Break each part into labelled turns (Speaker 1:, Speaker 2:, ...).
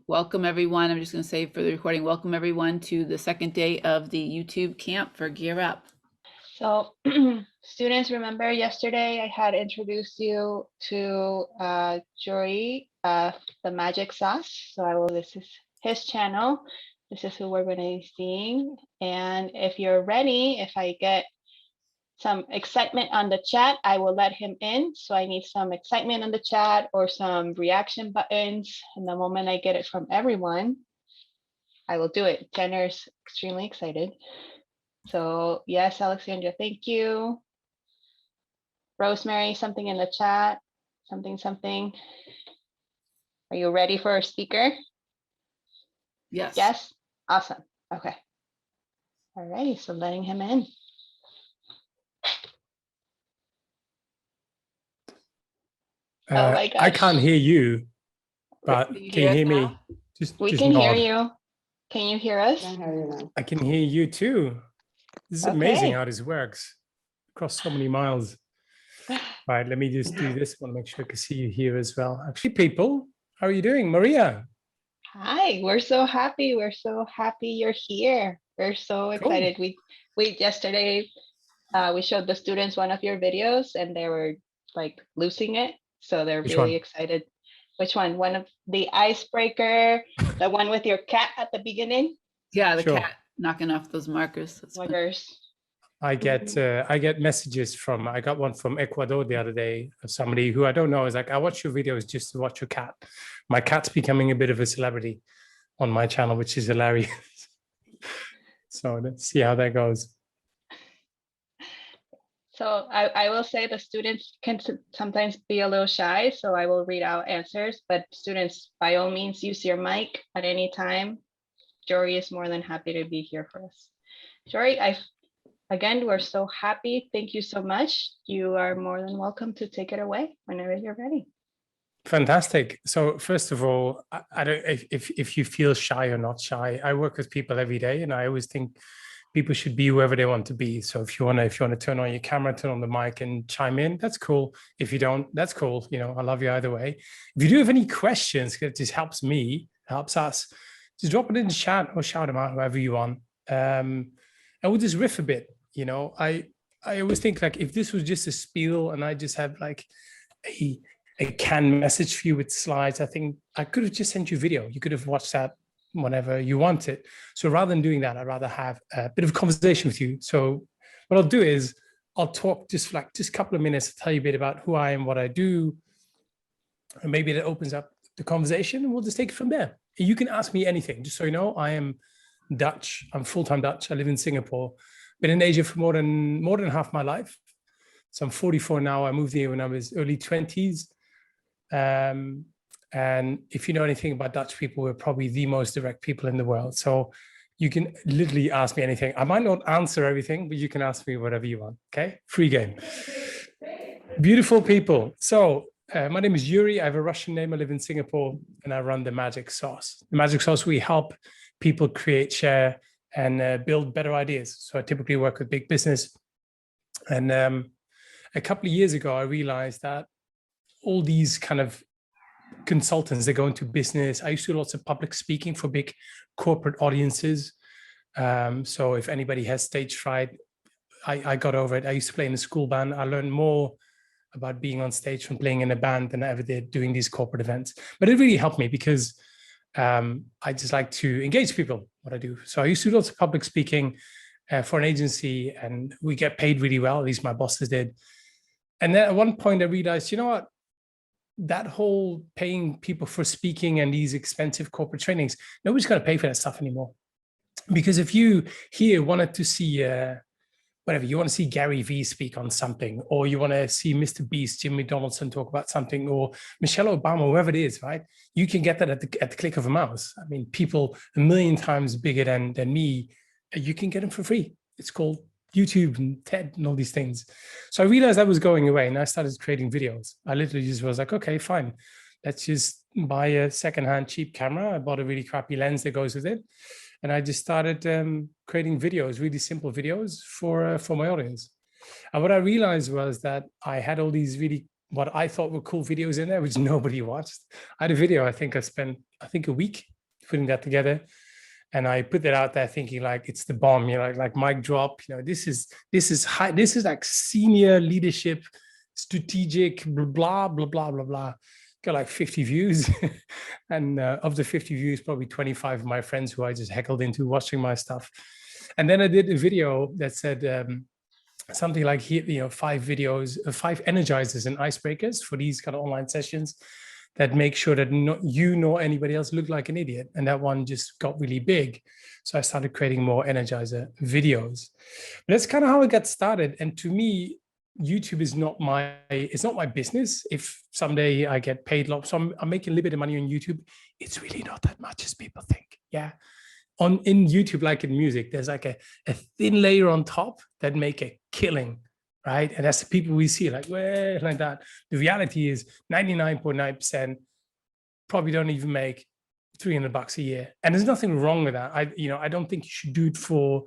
Speaker 1: Welcome everyone. I'm just going to say for the recording, welcome everyone to the second day of the YouTube camp for Gear Up.
Speaker 2: So students, remember yesterday I had introduced you to Joeri, the magic sauce. So this is his channel. This is who we're going to be seeing. And if you're ready, if I get some excitement on the chat, I will let him in. So I need some excitement on the chat or some reaction buttons. And the moment I get it from everyone, I will do it. Jenner's extremely excited. So yes, Alexandra, thank you. Rosemary, something in the chat, something. Are you ready for a speaker?
Speaker 1: Yes.
Speaker 2: Yes, awesome. Okay. All right, so letting him in. Oh my gosh.
Speaker 3: I can't hear you, but can you hear me?
Speaker 2: We can hear you. Can you hear us?
Speaker 3: I can hear you too. This is amazing how this works across so many miles. All right, let me just do this. I want to make sure I can see you here as well. Actually, people, how are you doing? Maria.
Speaker 2: Hi, we're so happy. We're so happy you're here. We're so excited. Cool. We yesterday we showed the students one of your videos and they were like losing it. So they're really excited. Which one? One of the icebreaker, the one with your cat at the beginning?
Speaker 1: Yeah, the cat knocking off those markers.
Speaker 3: I get messages from, I got one from Ecuador the other day of somebody who I don't know is like, I watch your videos just to watch your cat. My cat's becoming a bit of a celebrity on my channel, which is hilarious. So let's see how that goes.
Speaker 2: So I will say the students can sometimes be a little shy, so I will read out answers, but students, by all means, use your mic at any time. Joeri is more than happy to be here for us. Joeri, again, we're so happy. Thank you so much. You are more than welcome to take it away whenever you're ready.
Speaker 3: Fantastic. So first of all, I don't if you feel shy or not shy. I work with people every day, and I always think people should be whoever they want to be. So if you want to turn on your camera, turn on the mic and chime in, that's cool. If you don't, that's cool. You know, I love you either way. If you do have any questions, it just helps me, helps us. Just drop it in the chat or shout them out, however you want. And we'll just riff a bit. You know, I always think like if this was just a spiel and I just have like a canned message for you with slides, I think I could have just sent you a video. You could have watched that whenever you want it. So rather than doing that, I'd rather have a bit of a conversation with you. So what I'll do is I'll talk just a couple of minutes to tell you a bit about who I am, what I do, and maybe that opens up the conversation and we'll just take it from there. You can ask me anything. Just so you know, I am Dutch. I'm full-time Dutch. I live in Singapore. Been in Asia for more than half my life. So I'm 44 now. I moved here when I was early 20s. And if you know anything about Dutch people, we're probably the most direct people in the world. So you can literally ask me anything. I might not answer everything, but you can ask me whatever you want. Okay, free game. Beautiful people. So my name is Joeri. I have a Russian name. I live in Singapore and I run the Magic Sauce. The Magic Sauce, we help people create, share, and build better ideas. So I typically work with big business. And a couple of years ago, I realized that all these kind of consultants, they go into business. I used to do lots of public speaking for big corporate audiences. So if anybody has stage fright, I got over it. I used to play in a school band. I learned more about being on stage from playing in a band than I ever did doing these corporate events. But it really helped me because I just like to engage people, what I do. So I used to do lots of public speaking for an agency and we get paid really well, at least my bosses did. And then at one point I realized, you know what? That whole paying people for speaking and these expensive corporate trainings, nobody's going to pay for that stuff anymore. Because if you here wanted to see, whatever, you want to see Gary Vee speak on something, or you want to see Mr. Beast, Jimmy Donaldson talk about something, or Michelle Obama, whoever it is, right? You can get that at the click of a mouse. I mean, people a million times bigger than me, you can get them for free. It's called YouTube and TED and all these things. So I realized that was going away and I started creating videos. I literally just was like, okay, fine. Let's just buy a secondhand cheap camera. I bought a really crappy lens that goes with it. And I just started creating videos, really simple videos for my audience. And what I realized was that I had all these really, what I thought were cool videos in there, which nobody watched. I had a video, I think I spent I think, a week putting that together. And I put that out there thinking like it's the bomb, like mic drop, this is high, this is like senior leadership, strategic, blah, blah, blah, blah, blah. Got like 50 views. And of the 50 views, probably 25 of my friends who I just heckled into watching my stuff. And then I did a video that said something like, 5 videos, 5 energizers and icebreakers for these kind of online sessions that make sure that not you nor anybody else look like an idiot. And that one just got really big. So I started creating more energizer videos. But that's kind of how it got started. And to me, YouTube is it's not my business. If someday I get paid lots, so I'm making a little bit of money on YouTube. It's really not that much as people think. Yeah. In YouTube, like in music, there's like a thin layer on top that make a killing, right? And that's the people we see like, well, like that. The reality is 99.9% probably don't even make $300 a year. And there's nothing wrong with that. I don't think you should do it for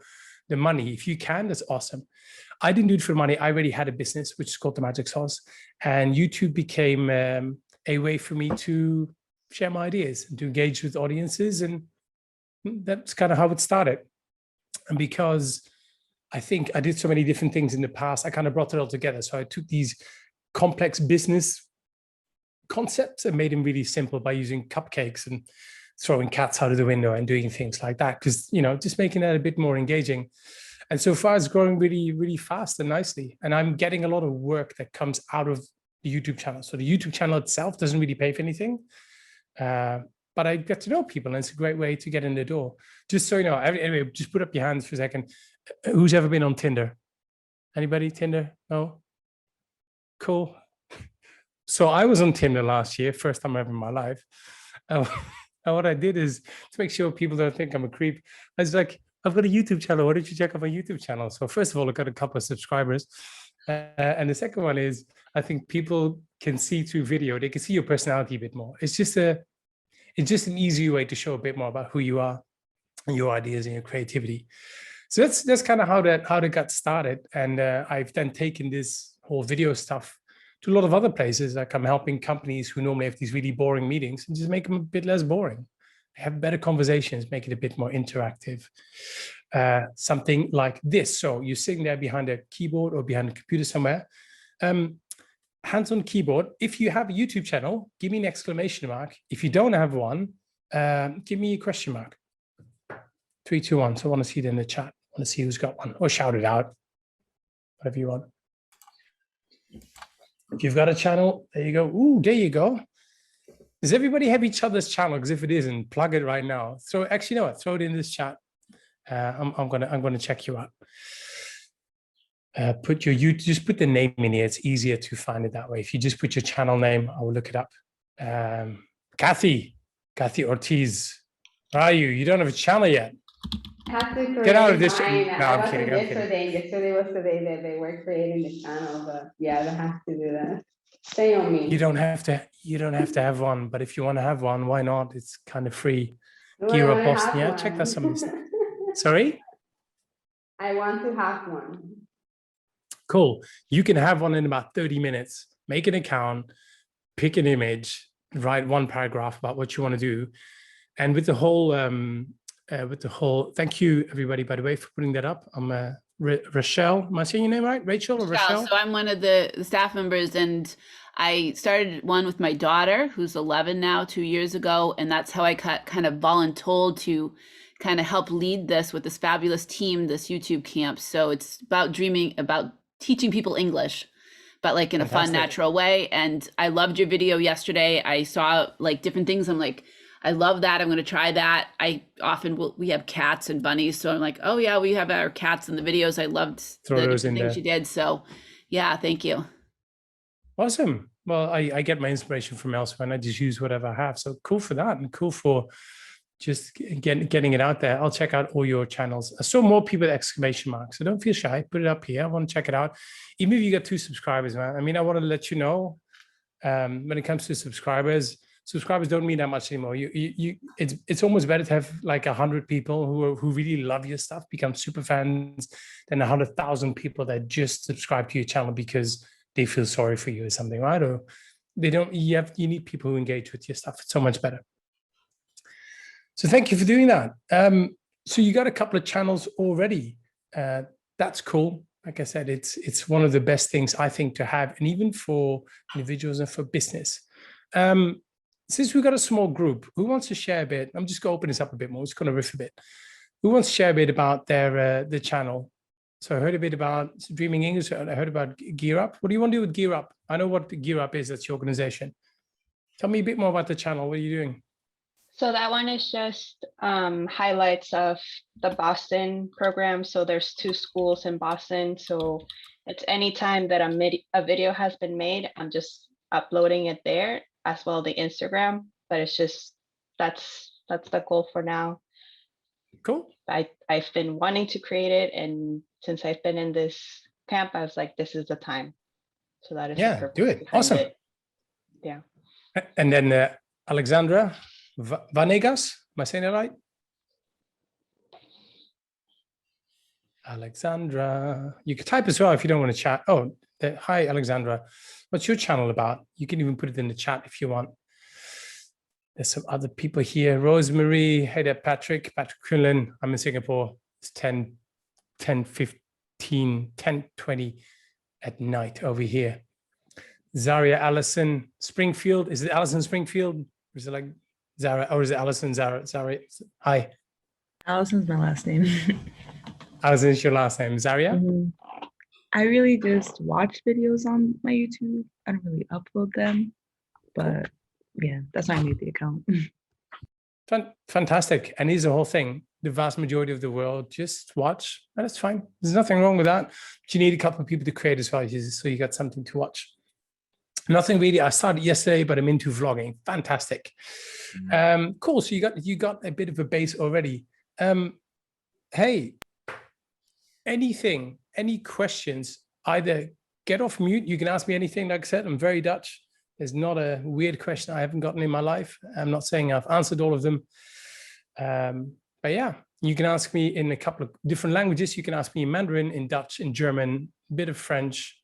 Speaker 3: the money. If you can, that's awesome. I didn't do it for money. I already had a business, which is called The Magic Sauce. And YouTube became a way for me to share my ideas and to engage with audiences. And that's kind of how it started. And because I think I did so many different things in the past, I kind of brought it all together. So I took these complex business concepts and made them really simple by using cupcakes and throwing cats out of the window and doing things like that. Because, just making that a bit more engaging. And so far it's growing really, really fast and nicely. And I'm getting a lot of work that comes out of the YouTube channel. So the YouTube channel itself doesn't really pay for anything. But I get to know people, and it's a great way to get in the door. Just so you know, anyway, just put up your hands for a second. Who's ever been on Tinder? Anybody Tinder? No? Cool. So I was on Tinder last year, first time ever in my life. And what I did is, to make sure people don't think I'm a creep, I was like, I've got a YouTube channel. Why don't you check out my YouTube channel? So first of all, I got a couple of subscribers. And the second one is, I think people can see through video, they can see your personality a bit more. It's just an easy way to show a bit more about who you are and your ideas and your creativity. So that's kind of how that got started. And I've then taken this whole video stuff to a lot of other places. Like I'm helping companies who normally have these really boring meetings and just make them a bit less boring. Have better conversations, make it a bit more interactive. Something like this. So you're sitting there behind a keyboard or behind a computer somewhere. Hands on keyboard. If you have a YouTube channel, give me an exclamation mark. If you don't have one, give me a question mark. 3, 2, 1. So I want to see it in the chat. I want to see who's got one, or shout it out, whatever you want. If you've got a channel, there you go. Ooh, there you go. Does everybody have each other's channel? Because if it isn't, plug it right now. So actually, you know what? Throw it in this chat. I'm gonna check you out. Just put the name in here. It's easier to find it that way. If you just put your channel name, I will look it up. Kathy Ortiz, where are you? You don't have a channel yet. Get out of this. No, I'm kidding.
Speaker 4: Yesterday was the day that they were creating the channel, but yeah, they have to do that. Stay on me.
Speaker 3: You don't have to have one, but if you want to have one, why not? It's kind of free. Gear Up Boston. Yeah, check out some of this. Sorry?
Speaker 4: I want to have one.
Speaker 3: Cool. You can have one in about 30 minutes. Make an account, pick an image, write one paragraph about what you want to do. And with the whole, thank you everybody, by the way, for putting that up. I'm Rochelle. Am I saying your name right? Rachel or Rochelle?
Speaker 1: So I'm one of the staff members, and I started one with my daughter, who's 11 now, 2 years ago. And that's how I kind of voluntold to kind of help lead this with this fabulous team, this YouTube camp. So it's about teaching people English, but like in a fun, natural way. And I loved your video yesterday. I saw like different things. I'm like, I love that. I'm going to try that. We have cats and bunnies. So I'm like, oh yeah, we have our cats in the videos. I loved the things you did. So yeah, thank you.
Speaker 3: Awesome. Well, I get my inspiration from elsewhere and I just use whatever I have. So cool for that, and cool for just getting it out there. I'll check out all your channels. I saw more people with exclamation marks, so don't feel shy. Put it up here. I want to check it out. Even if you got 2 subscribers, man. I mean, I want to let you know when it comes to subscribers don't mean that much anymore. It's almost better to have like 100 people who really love your stuff, become super fans, than 100,000 people that just subscribe to your channel because they feel sorry for you or something, right? Or they don't. You need people who engage with your stuff. It's so much better. So thank you for doing that. So you got a couple of channels already. That's cool. Like I said, it's one of the best things I think to have, and even for individuals and for business. Since we've got a small group, who wants to share a bit? I'm just going to open this up a bit more. It's going to riff a bit. Who wants to share a bit about the channel? So I heard a bit about Dreaming English. I heard about Gear Up. What do you want to do with Gear Up? I know what Gear Up is. That's your organization. Tell me a bit more about the channel. What are you doing?
Speaker 2: So that one is just highlights of the Boston program. So there's 2 schools in Boston. So it's anytime that a video has been made, I'm just uploading it there, as well the Instagram. But it's just that's the goal for now.
Speaker 3: Cool.
Speaker 2: I've been wanting to create it, and since I've been in this camp, I was like, this is the time. So that is the purpose
Speaker 3: do it.
Speaker 2: behind
Speaker 3: Awesome.
Speaker 2: it. Yeah.
Speaker 3: And then Alexandra Vanegas, am I saying that right? Alexandra, you can type as well if you don't want to chat. Oh, hi, Alexandra. What's your channel about? You can even put it in the chat if you want. There's some other people here. Rosemary, hey there, Patrick Quinlan. I'm in Singapore. It's 10:20 at night over here. Zaria Allison Springfield. Is it Allison Springfield? Or is it like Zara, or is it Allison Zara? Hi.
Speaker 5: Allison's my last name.
Speaker 3: Allison is your last name. Zaria?
Speaker 5: I really just watch videos on my YouTube. I don't really upload them, but yeah, that's why I made the account.
Speaker 3: Fantastic. And here's the whole thing. The vast majority of the world just watch, and that's fine. There's nothing wrong with that. But you need a couple of people to create as well, so you got something to watch. Nothing really. I started yesterday, but I'm into vlogging. Fantastic. Cool. So you got a bit of a base already. Hey, any questions, either get off mute. You can ask me anything. Like I said, I'm very Dutch. There's not a weird question I haven't gotten in my life. I'm not saying I've answered all of them. But yeah, you can ask me in a couple of different languages. You can ask me in Mandarin, in Dutch, in German, a bit of French,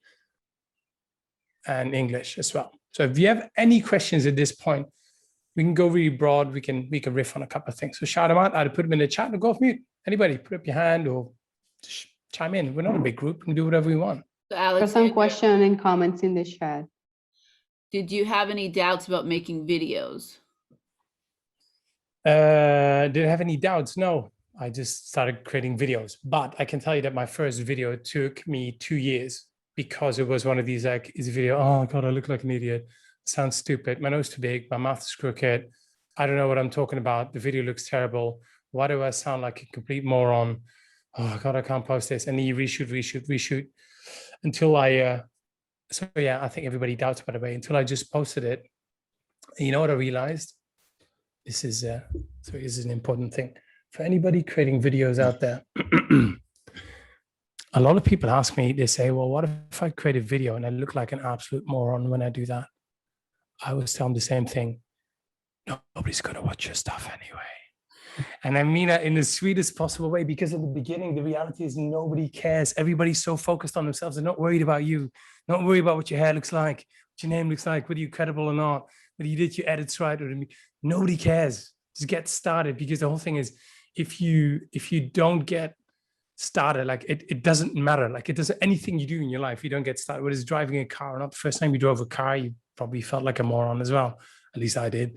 Speaker 3: and English as well. So if you have any questions at this point, we can go really broad. We can riff on a couple of things. So shout them out. Either put them in the chat or go off mute. Anybody, put up your hand or just chime in. We're not a big group. We can do whatever we want.
Speaker 1: So
Speaker 4: For some question and comments in the chat.
Speaker 1: did you have any doubts about making videos?
Speaker 3: Did I have any doubts? No, I just started creating videos. But I can tell you that my first video took me 2 years because it was one of these, like, is a video, oh God, I look like an idiot. Sounds stupid. My nose too big. My mouth is crooked. I don't know what I'm talking about. The video looks terrible. Why do I sound like a complete moron? Oh God, I can't post this. And then you reshoot until so yeah, I think everybody doubts, by the way, until I just posted it. And you know what I realized? This is an important thing for anybody creating videos out there. A lot of people ask me, they say, well, what if I create a video and I look like an absolute moron when I do that? I always tell them the same thing. Nobody's going to watch your stuff anyway. And I mean that in the sweetest possible way, because at the beginning, the reality is nobody cares. Everybody's so focused on themselves. They're not worried about you, not worried about what your hair looks like, what your name looks like, whether you're credible or not, whether you did your edits right or nobody cares. Just get started, because the whole thing is, if you don't get started, like it doesn't matter. Like, it doesn't, anything you do in your life, you don't get started, whether it's driving a car or not. The first time you drove a car, you probably felt like a moron as well. At least I did.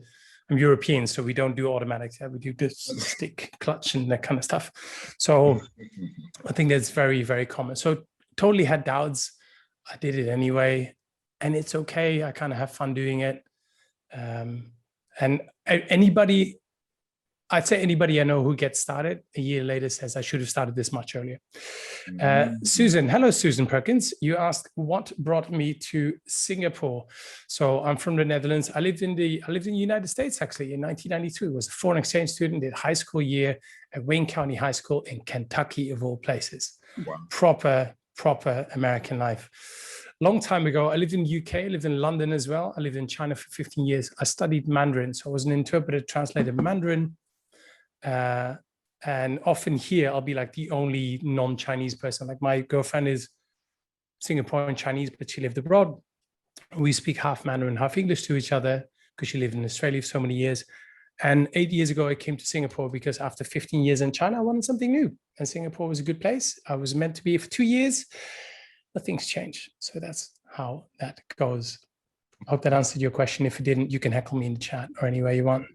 Speaker 3: I'm European, so we don't do automatics. We do this stick, clutch, and that kind of stuff. So I think that's very, very common. So totally had doubts. I did it anyway, and it's okay. I kind of have fun doing it. And anybody, I'd say anybody I know who gets started a year later says, I should have started this much earlier. Susan, hello, Susan Perkins. You asked what brought me to Singapore. So I'm from the Netherlands. I lived in the United States actually in 1992. I was a foreign exchange student, did high school year at Wayne County High School in Kentucky, of all places. Wow. Proper American life. Long time ago, I lived in the UK, I lived in London as well. I lived in China for 15 years. I studied Mandarin. So I was an interpreter, translator Mandarin. And often here, I'll be like the only non-Chinese person. Like, my girlfriend is Singaporean Chinese, but she lived abroad. We speak half Mandarin, half English to each other because she lived in Australia for so many years. And 8 years ago, I came to Singapore because after 15 years in China, I wanted something new. And Singapore was a good place. I was meant to be for 2 years, but things changed. So that's how that goes. I hope that answered your question. If it didn't, you can heckle me in the chat or any way you want.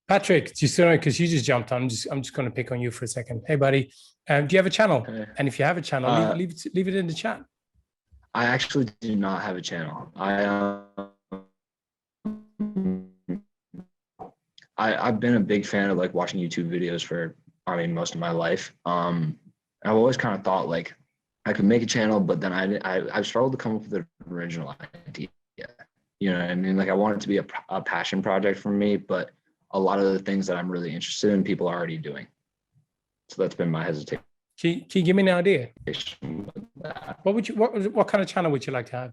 Speaker 3: Patrick, do you still know, because you just jumped on, I'm just going to pick on you for a second. Hey, buddy, do you have a channel?
Speaker 6: Hey.
Speaker 3: And if you have a channel, leave it in the chat.
Speaker 6: I actually do not have a channel. I've been a big fan of like watching YouTube videos for, I mean, most of my life. I've always kind of thought like I could make a channel, but then I've struggled to come up with an original idea. You know what I mean? Like I want it to be a passion project for me, but a lot of the things that I'm really interested in, people are already doing. So that's been my hesitation.
Speaker 3: Can you give me an idea?
Speaker 6: with that.
Speaker 3: What kind of channel would you like to have?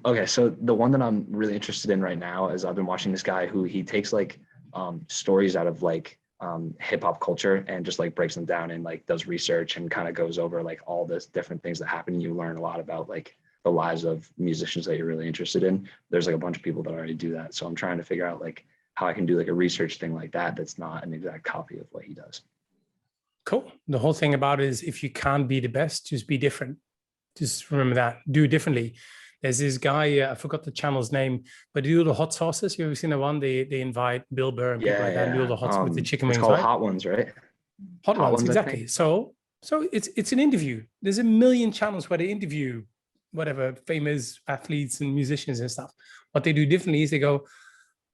Speaker 6: Okay, so the one that I'm really interested in right now is I've been watching this guy who he takes like stories out of like hip hop culture and just like breaks them down and like does research and kind of goes over like all this different things that happen. You learn a lot about like the lives of musicians that you're really interested in. There's like a bunch of people that already do that. So I'm trying to figure out like how I can do like a research thing like that that's not an exact copy of what he does.
Speaker 3: Cool. The whole thing about it is if you can't be the best, just be different. Just remember that. Do it differently. There's this guy, I forgot the channel's name, but they do the hot sauces. You ever seen the one? They invite Bill Burr and people like that and do all the hot with the chicken wings.
Speaker 6: It's called
Speaker 3: right?
Speaker 6: Hot Ones, right?
Speaker 3: Hot ones, exactly. So it's an interview. There's a million channels where they interview whatever famous athletes and musicians and stuff. What they do differently is they go,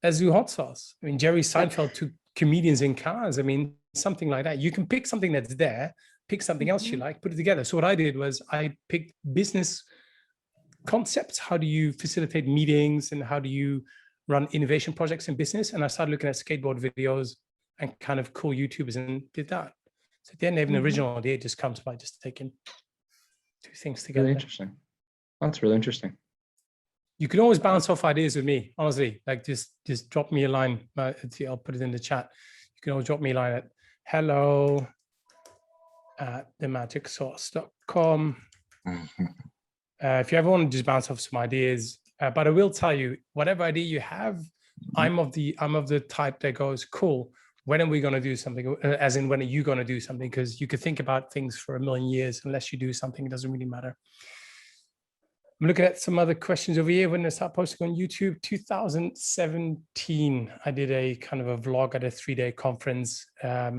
Speaker 3: let's do hot sauce. I mean, Jerry Seinfeld took comedians in cars. I mean, something like that. You can pick something that's there, pick something else you like, put it together. So what I did was I picked business concepts. How do you facilitate meetings and how do you run innovation projects in business? And I started looking at skateboard videos and kind of cool YouTubers and did that. So at the end of an original idea, it just comes by just taking two things together.
Speaker 6: Really interesting. That's really interesting.
Speaker 3: You can always bounce off ideas with me, honestly. Like just drop me a line. I'll put it in the chat. You can always drop me a line at hello@themagicsauce.com. If you ever want to just bounce off some ideas, but I will tell you, whatever idea you have, I'm of the type that goes, cool. When are we going to do something? As in, when are you going to do something? Because you could think about things for a million years. Unless you do something, it doesn't really matter. I'm looking at some other questions over here. When I start posting on YouTube, 2017, I did a kind of a vlog at a 3-day conference. I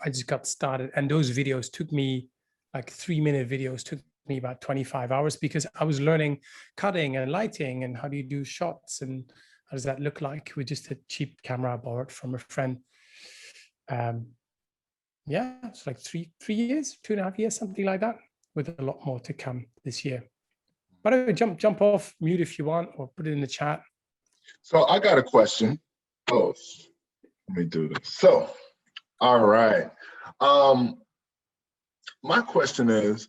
Speaker 3: just got started, and those videos took me, like 3-minute videos took me about 25 hours because I was learning cutting and lighting and how do you do shots and how does that look like with just a cheap camera I borrowed from a friend. Yeah, it's like 3 years, 2.5 years, something like that, with a lot more to come this year. But jump off mute if you want, or put it in the chat.
Speaker 7: So I got a question. Oh, let me do this. So, all right. My question is,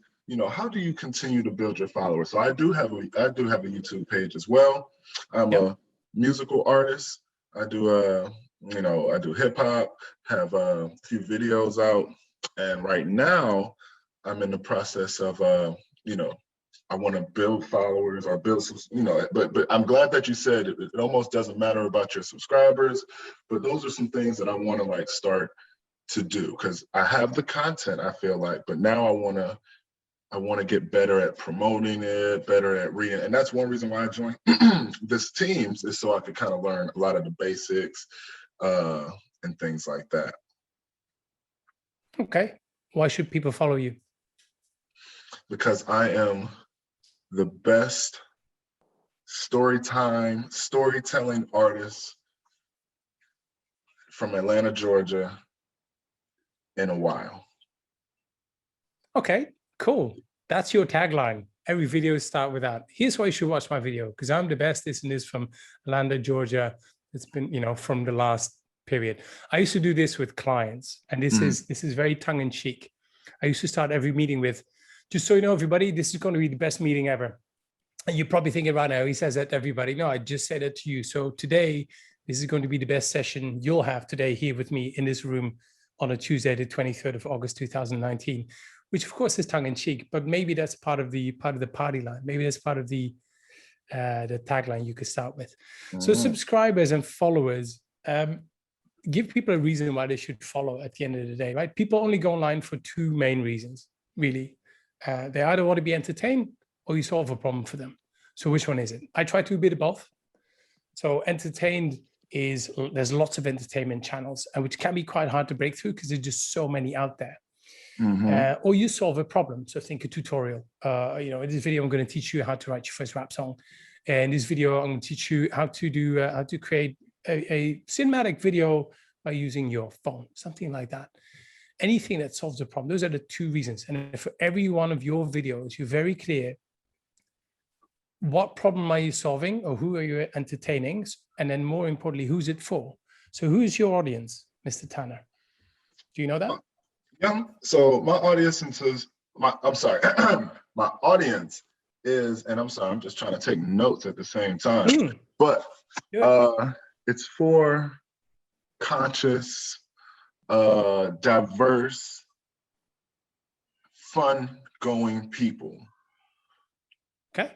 Speaker 7: how do you continue to build your followers? So I do have a YouTube page as well. I'm a musical artist. I do I do hip hop, have a few videos out, and right now I'm in the process of I want to build followers or build some, but I'm glad that you said it almost doesn't matter about your subscribers, but those are some things that I want to like start to do because I have the content, I feel like, but now I want to get better at promoting it, better at reading. And that's one reason why I joined this teams is so I could kind of learn a lot of the basics and things like that.
Speaker 3: Okay. Why should people follow you?
Speaker 7: Because I am the best storytelling artist from Atlanta, Georgia in a while.
Speaker 3: Okay, cool. That's your tagline. Every video start with that. Here's why you should watch my video, because I'm the best this and this from Atlanta, Georgia. It's been, from the last period. I used to do this with clients, and this is very tongue-in-cheek. I used to start every meeting with, just so you know, everybody, this is going to be the best meeting ever. And you're probably thinking right now, he says that to everybody. No, I just said it to you. So today, this is going to be the best session you'll have today here with me in this room on a Tuesday, the 23rd of August, 2019, which of course is tongue in cheek, but maybe that's part of the party line. Maybe that's part of the the tagline you could start with. So
Speaker 7: Mhm.
Speaker 3: subscribers and followers, give people a reason why they should follow at the end of the day, right? People only go online for two main reasons, really. They either want to be entertained or you solve a problem for them. So which one is it? I try to do a bit of both. So entertained is, there's lots of entertainment channels, and which can be quite hard to break through because there's just so many out there.
Speaker 7: Mhm.
Speaker 3: Or you solve a problem. So think a tutorial. You know, in this video, I'm going to teach you how to write your first rap song. And in this video, I'm going to teach you how to do, how to create a cinematic video by using your phone, something like that. Anything that solves a problem. Those are the two reasons. And for every one of your videos, you're very clear. What problem are you solving, or who are you entertaining? And then more importantly, who's it for? So who is your audience, Mr. Tanner? Do you know that?
Speaker 7: Yeah. So my audience is I'm sorry, my audience is, and I'm sorry, I'm just trying to take notes at the same time. But it's for conscious, diverse, fun-going people.
Speaker 3: Okay.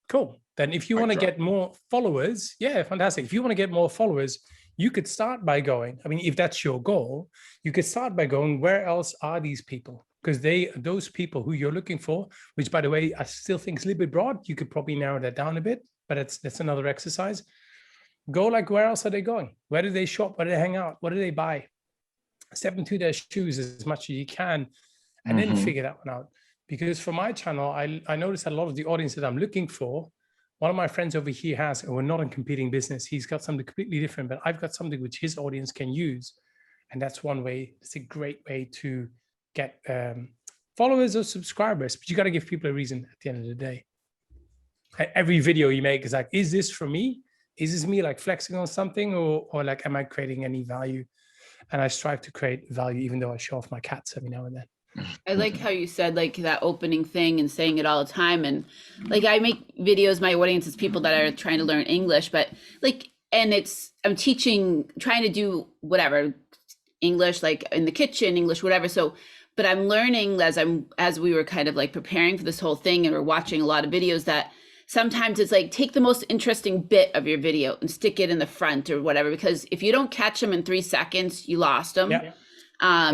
Speaker 3: Cool. Then if you want to get more followers, yeah, fantastic. If you want to get more followers, you could start by going, I mean, if that's your goal, you could start by going, where else are these people? Because those people who you're looking for, which by the way, I still think is a little bit broad. You could probably narrow that down a bit, but that's another exercise. Go like, where else are they going? Where do they shop? Where do they hang out? What do they buy? Step into their shoes as much as you can, and then figure that one out. Because for my channel, I noticed that a lot of the audience that I'm looking for, one of my friends over here has, and we're not in competing business, he's got something completely different, but I've got something which his audience can use. And that's one way, it's a great way to get followers or subscribers, but you got to give people a reason at the end of the day. Every video you make is like, is this for me? Is this me like flexing on something, or like, am I creating any value? And I strive to create value, even though I show off my cats every now and then.
Speaker 1: I like how you said like that opening thing and saying it all the time. And like, I make videos, my audience is people that are trying to learn English, but like, and I'm teaching, trying to do whatever, English, like in the kitchen, English, whatever. So, but I'm learning as we were kind of like preparing for this whole thing, and we're watching a lot of videos, that sometimes it's like, take the most interesting bit of your video and stick it in the front or whatever, because if you don't catch them in 3 seconds, you lost them.
Speaker 3: Yeah.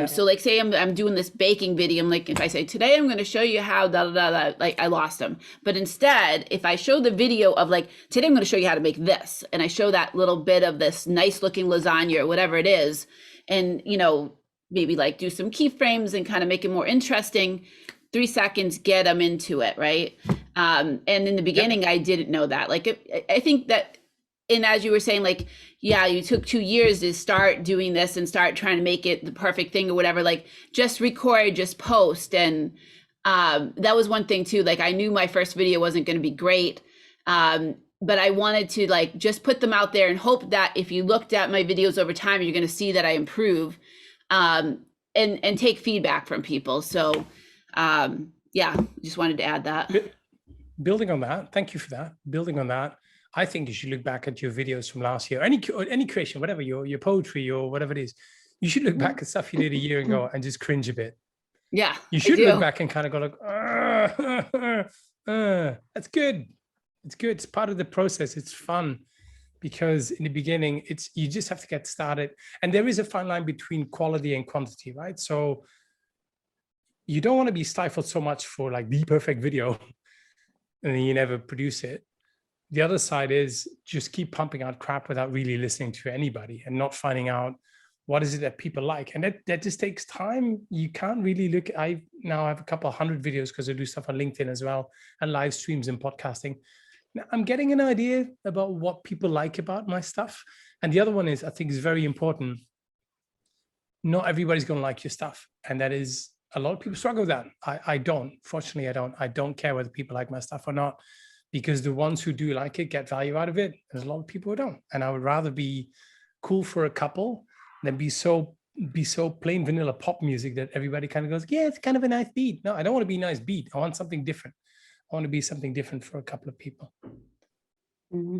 Speaker 1: So like, say I'm doing this baking video, I'm like, if I say today I'm going to show you how like I lost them. But instead, if I show the video of like, today I'm going to show you how to make this, and I show that little bit of this nice looking lasagna or whatever it is, and you know, maybe like do some keyframes and kind of make it more interesting, 3 seconds, get them into it, right? And in the beginning, I didn't know that. Like, I think that, and as you were saying, like, yeah, you took 2 years to start doing this and start trying to make it the perfect thing or whatever, like just record, just post. And that was one thing too. Like, I knew my first video wasn't going to be great, but I wanted to like just put them out there and hope that if you looked at my videos over time, you're going to see that I improve, and take feedback from people. So yeah, just wanted to add that.
Speaker 3: Building on that, thank you for that. Building on that, I think you should look back at your videos from last year, any creation, whatever, your poetry or whatever it is. You should look back at stuff you did a year ago and just cringe a bit.
Speaker 1: Yeah,
Speaker 3: you should look back and kind of go like, that's good. It's good. It's part of the process. It's fun, because in the beginning, you just have to get started. And there is a fine line between quality and quantity, right? So you don't want to be stifled so much for like the perfect video and then you never produce it. The other side is just keep pumping out crap without really listening to anybody and not finding out what is it that people like. And that just takes time. You can't really look. I now have a couple of 100 videos because I do stuff on LinkedIn as well, and live streams and podcasting. Now, I'm getting an idea about what people like about my stuff. And the other one is, I think is very important. Not everybody's going to like your stuff. And that is, a lot of people struggle with that. I don't. Fortunately, I don't. I don't care whether people like my stuff or not, because the ones who do like it get value out of it. There's a lot of people who don't. And I would rather be cool for a couple than be so plain vanilla pop music that everybody kind of goes, yeah, it's kind of a nice beat. No, I don't want to be a nice beat. I want something different. I want to be something different for a couple of people.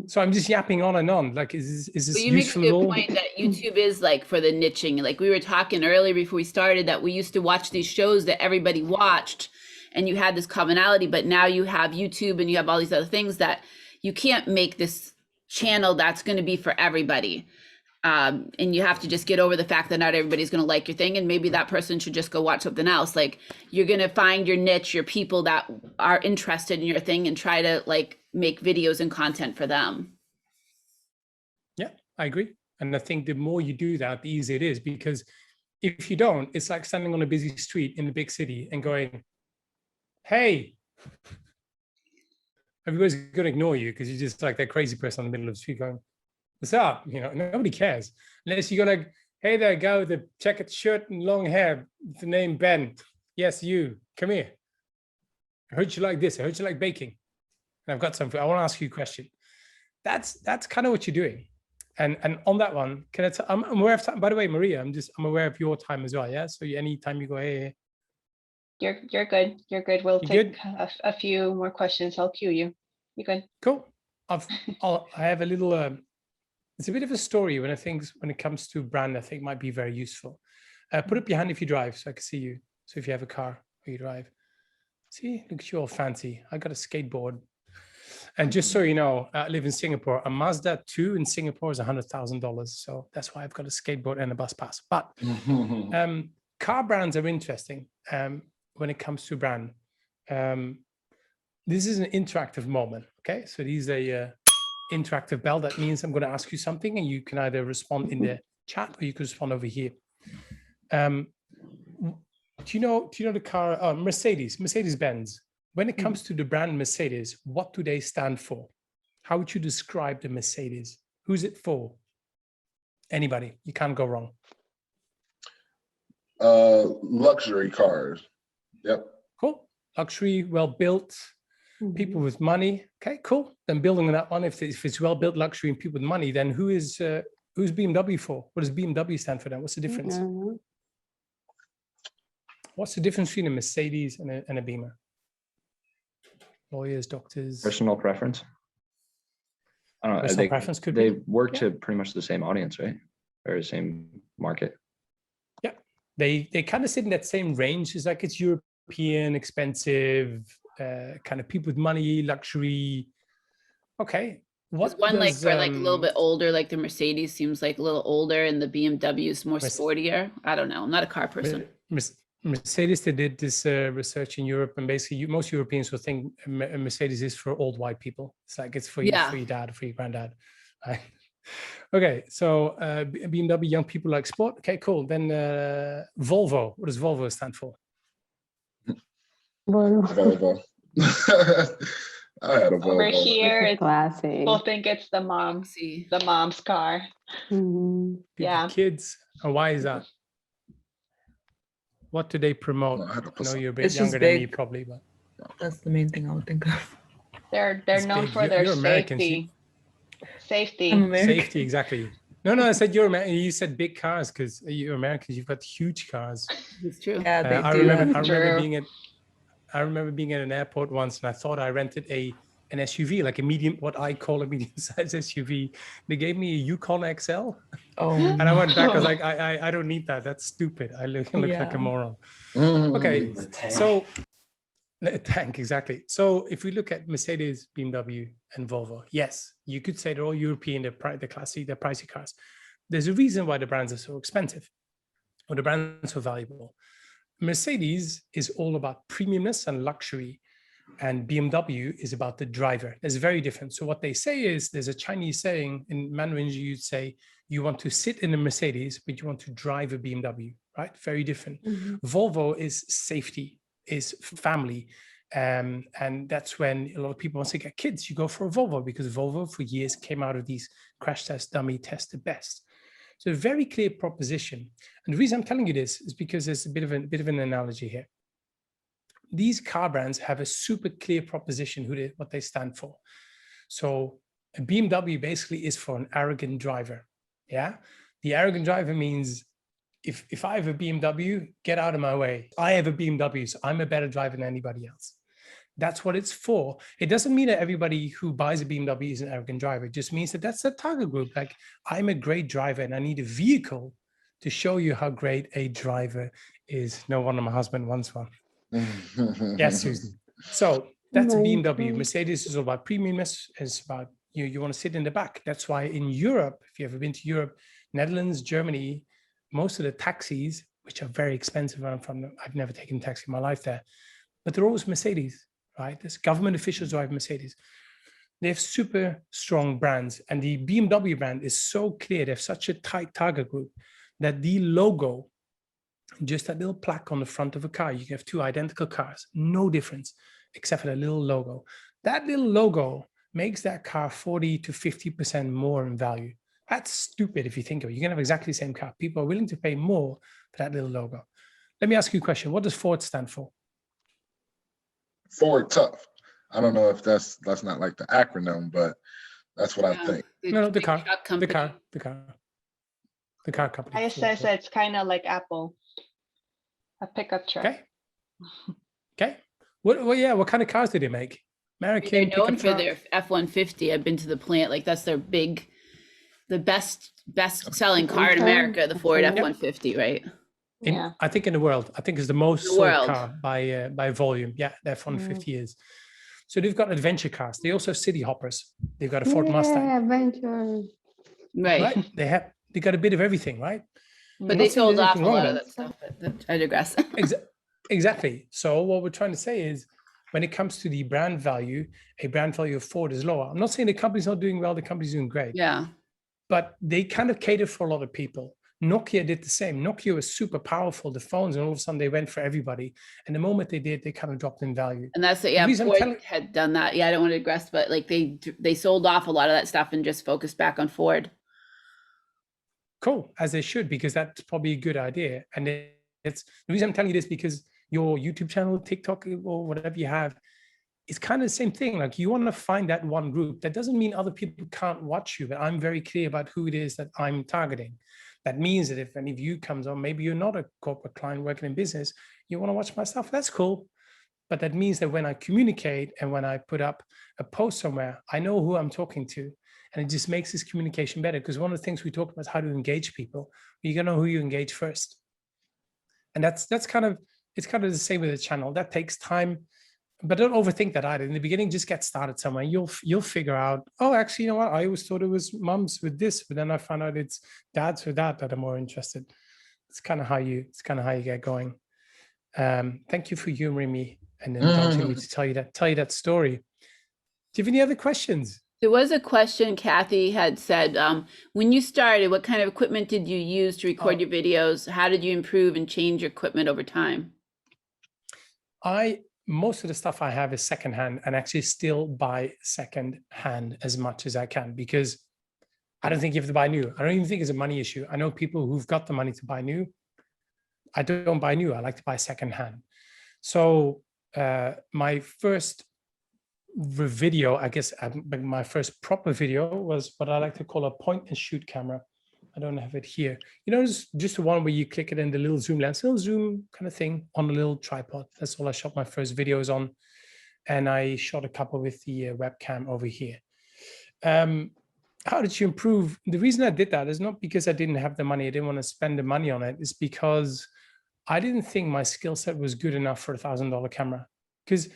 Speaker 3: So I'm just yapping on and on. Like, is this
Speaker 1: you make a
Speaker 3: useful
Speaker 1: good
Speaker 3: at all?
Speaker 1: point that YouTube is like for the niching. Like we were talking earlier before we started, that we used to watch these shows that everybody watched, and you had this commonality, but now you have YouTube and you have all these other things that you can't make this channel that's going to be for everybody. And you have to just get over the fact that not everybody's going to like your thing, and maybe that person should just go watch something else. Like, you're going to find your niche, your people that are interested in your thing, and try to like make videos and content for them.
Speaker 3: Yeah, I agree. And I think the more you do that, the easier it is, because if you don't, it's like standing on a busy street in the big city and going, hey, everybody's going to ignore you because you're just like that crazy person in the middle of the street going, what's up? You know, nobody cares. Unless you go like, hey there, guy with the checkered shirt and long hair, with the name Ben. Yes, you, come here. I heard you like this. I heard you like baking. And I've got something. I want to ask you a question. That's kind of what you're doing. And on that one, can I I'm aware of time. By the way, Maria, I'm aware of your time as well. Yeah. So anytime you go, hey.
Speaker 2: You're good. You're good. We'll
Speaker 3: You
Speaker 2: take
Speaker 3: good?
Speaker 2: a few more questions. I'll cue you. You're good.
Speaker 3: Cool. I have a little, it's a bit of a story when it comes to brand, I think might be very useful. Put up your hand if you drive so I can see you. So if you have a car or you drive. See, look at you all fancy. I got a skateboard. And just so you know, I live in Singapore. A Mazda 2 in Singapore is $100,000. So that's why I've got a skateboard and a bus pass. But car brands are interesting when it comes to brand. This is an interactive moment. Okay, so these are interactive bell. That means I'm going to ask you something, and you can either respond in the chat or you can respond over here. Do you know the car Mercedes-Benz? When it comes to the brand Mercedes, what do they stand for? How would you describe the Mercedes? Who's it for? Anybody? You can't go wrong.
Speaker 7: Luxury cars. Yep.
Speaker 3: Cool. Luxury, well built, people with money. Okay, cool. Then building on that one, if it's well built luxury and people with money, then who's BMW for? What does BMW stand for then? What's the difference? What's the difference between a Mercedes and a Beamer? Lawyers, doctors.
Speaker 6: Personal preference. I don't know.
Speaker 3: Personal preference could
Speaker 6: they
Speaker 3: be.
Speaker 6: work to pretty much the same audience, right? Or the same market.
Speaker 3: Yeah, they kind of sit in that same range. It's like it's European, expensive, kind of people with money, luxury. Okay.
Speaker 1: What one like for like a little bit older, like the Mercedes seems like a little older, and the BMW is more sportier. I don't know. I'm not a car person.
Speaker 3: Mercedes, they did this research in Europe, and basically most Europeans will think a Mercedes is for old white people. It's like it's for you, for your dad, for your granddad. Okay, so BMW, young people like sport. Okay, cool. Then Volvo. What does Volvo stand for?
Speaker 7: Volvo. I had a Volvo.
Speaker 2: Over here, it's
Speaker 4: classic.
Speaker 2: people think it's the mom's car. Yeah.
Speaker 3: Kids. And why is that? What do they promote? I know you're a bit younger than me, probably, but
Speaker 5: that's the main thing I would think of.
Speaker 2: They're known for their safety.
Speaker 3: Safety, exactly. No, I said you're American. You said big cars because you're Americans. You've got huge cars.
Speaker 1: It's true.
Speaker 5: Yeah, they
Speaker 3: I
Speaker 5: do.
Speaker 3: remember being at an airport once, and I thought I rented an SUV, like what I call a medium-sized SUV. They gave me a Yukon XL.
Speaker 5: Oh,
Speaker 3: and I went back. I was like, I don't need that. That's stupid. I look like a moron. Okay, so tank, exactly. So if we look at Mercedes, BMW, and Volvo, yes, you could say they're all European. They're classy. They're pricey cars. There's a reason why the brands are so expensive, or the brands are so valuable. Mercedes is all about premiumness and luxury, and BMW is about the driver. It's very different. So what they say is, there's a Chinese saying in Mandarin, you'd say, you want to sit in a Mercedes, but you want to drive a BMW, right? Very different. Volvo is safety, is family. And that's when a lot of people, once they get kids, you go for a Volvo, because Volvo for years came out of these crash test dummy test the best. So a very clear proposition. And the reason I'm telling you this is because there's a bit of an analogy here. These car brands have a super clear proposition what they stand for. So a BMW basically is for an arrogant driver. Yeah, the arrogant driver means if I have a BMW, get out of my way. I have a BMW, so I'm a better driver than anybody else. That's what it's for. It doesn't mean that everybody who buys a BMW is an arrogant driver. It just means that that's the target group. Like, I'm a great driver and I need a vehicle to show you how great a driver is. No wonder my husband wants one. Yes, Susan. So that's a
Speaker 4: My
Speaker 3: BMW.
Speaker 4: God.
Speaker 3: Mercedes is all about premium. It's about you want to sit in the back. That's why in Europe, if you've ever been to Europe, Netherlands, Germany, most of the taxis, which are very expensive, I've never taken a taxi in my life there, but they're always Mercedes, right? There's government officials drive Mercedes. They have super strong brands, and the BMW brand is so clear. They have such a tight target group that the logo, just that little plaque on the front of a car, you can have two identical cars, no difference, except for the little logo. That little logo makes that car 40 to 50% more in value. That's stupid if you think of it. You can have exactly the same car. People are willing to pay more for that little logo. Let me ask you a question. What does Ford stand for?
Speaker 7: Forward tough. I don't know if that's not like the acronym, but that's what I think.
Speaker 3: No, the
Speaker 1: big
Speaker 3: car,
Speaker 1: truck
Speaker 3: the
Speaker 1: company.
Speaker 3: car company.
Speaker 2: I says it's kind of like Apple, a pickup truck.
Speaker 3: Okay. Okay. What kind of cars do they make? American
Speaker 1: They're known
Speaker 3: pickup
Speaker 1: for
Speaker 3: truck?
Speaker 1: their F-150. I've been to the plant. Like that's their the best selling car in
Speaker 4: Okay,
Speaker 1: America, the Ford
Speaker 4: okay.
Speaker 1: F-150, right?
Speaker 2: Yeah.
Speaker 3: I think in the world. I think it's the most
Speaker 1: The
Speaker 3: sold
Speaker 1: world.
Speaker 3: car by volume. Yeah, the F-150 is. So they've got adventure cars. They also have city hoppers. They've got a Ford Mustang,
Speaker 4: Yeah, adventure.
Speaker 1: Right.
Speaker 3: right? They got a bit of everything, right?
Speaker 1: But
Speaker 3: I'm
Speaker 1: they
Speaker 3: not saying
Speaker 1: sold
Speaker 3: there's
Speaker 1: off a
Speaker 3: anything wrong
Speaker 1: lot
Speaker 3: with
Speaker 1: of that stuff. I digress.
Speaker 3: Exactly. So what we're trying to say is, when it comes to the brand value, a brand value of Ford is lower. I'm not saying the company's not doing well, the company's doing great,
Speaker 1: Yeah.
Speaker 3: but they kind of cater for a lot of people. Nokia did the same. Nokia was super powerful, the phones, and all of a sudden they went for everybody. And the moment they did, they kind of dropped in value.
Speaker 1: And that's it.
Speaker 3: The
Speaker 1: Yeah,
Speaker 3: reason I'm
Speaker 1: Ford
Speaker 3: telling-
Speaker 1: had done that. Yeah, I don't want to digress, but like they sold off a lot of that stuff and just focused back on Ford.
Speaker 3: Cool, as they should, because that's probably a good idea. And it's the reason I'm telling you this, because your YouTube channel, TikTok, or whatever you have, it's kind of the same thing. Like you want to find that one group. That doesn't mean other people can't watch you, but I'm very clear about who it is that I'm targeting. That means that if any of you comes on, maybe you're not a corporate client working in business, you want to watch my stuff, that's cool. But that means that when I communicate and when I put up a post somewhere, I know who I'm talking to. And it just makes this communication better. Because one of the things we talk about is how to engage people. You gotta know who you engage first. And it's kind of the same with the channel. That takes time, but don't overthink that either. In the beginning, just get started somewhere. You'll figure out, oh, actually, you know what? I always thought it was mums with this, but then I found out it's dads with that are more interested. It's kind of how you get going. Thank you for humoring me and indulging me to tell you that story. Do you have any other questions?
Speaker 1: There was a question Kathy had said, when you started, what kind of equipment did you use to record your videos? How did you improve and change your equipment over time?
Speaker 3: Most of the stuff I have is secondhand, and actually still buy secondhand as much as I can, because I don't think you have to buy new. I don't even think it's a money issue. I know people who've got the money to buy new. I don't buy new. I like to buy secondhand. So my first video, I guess my first proper video was what I like to call a point and shoot camera. I don't have it here. You know, it's just the one where you click it in the little zoom lens, little zoom kind of thing on a little tripod. That's all I shot my first videos on. And I shot a couple with the webcam over here. How did you improve? The reason I did that is not because I didn't have the money. I didn't want to spend the money on it. It's because I didn't think my skill set was good enough for $1,000 camera. Because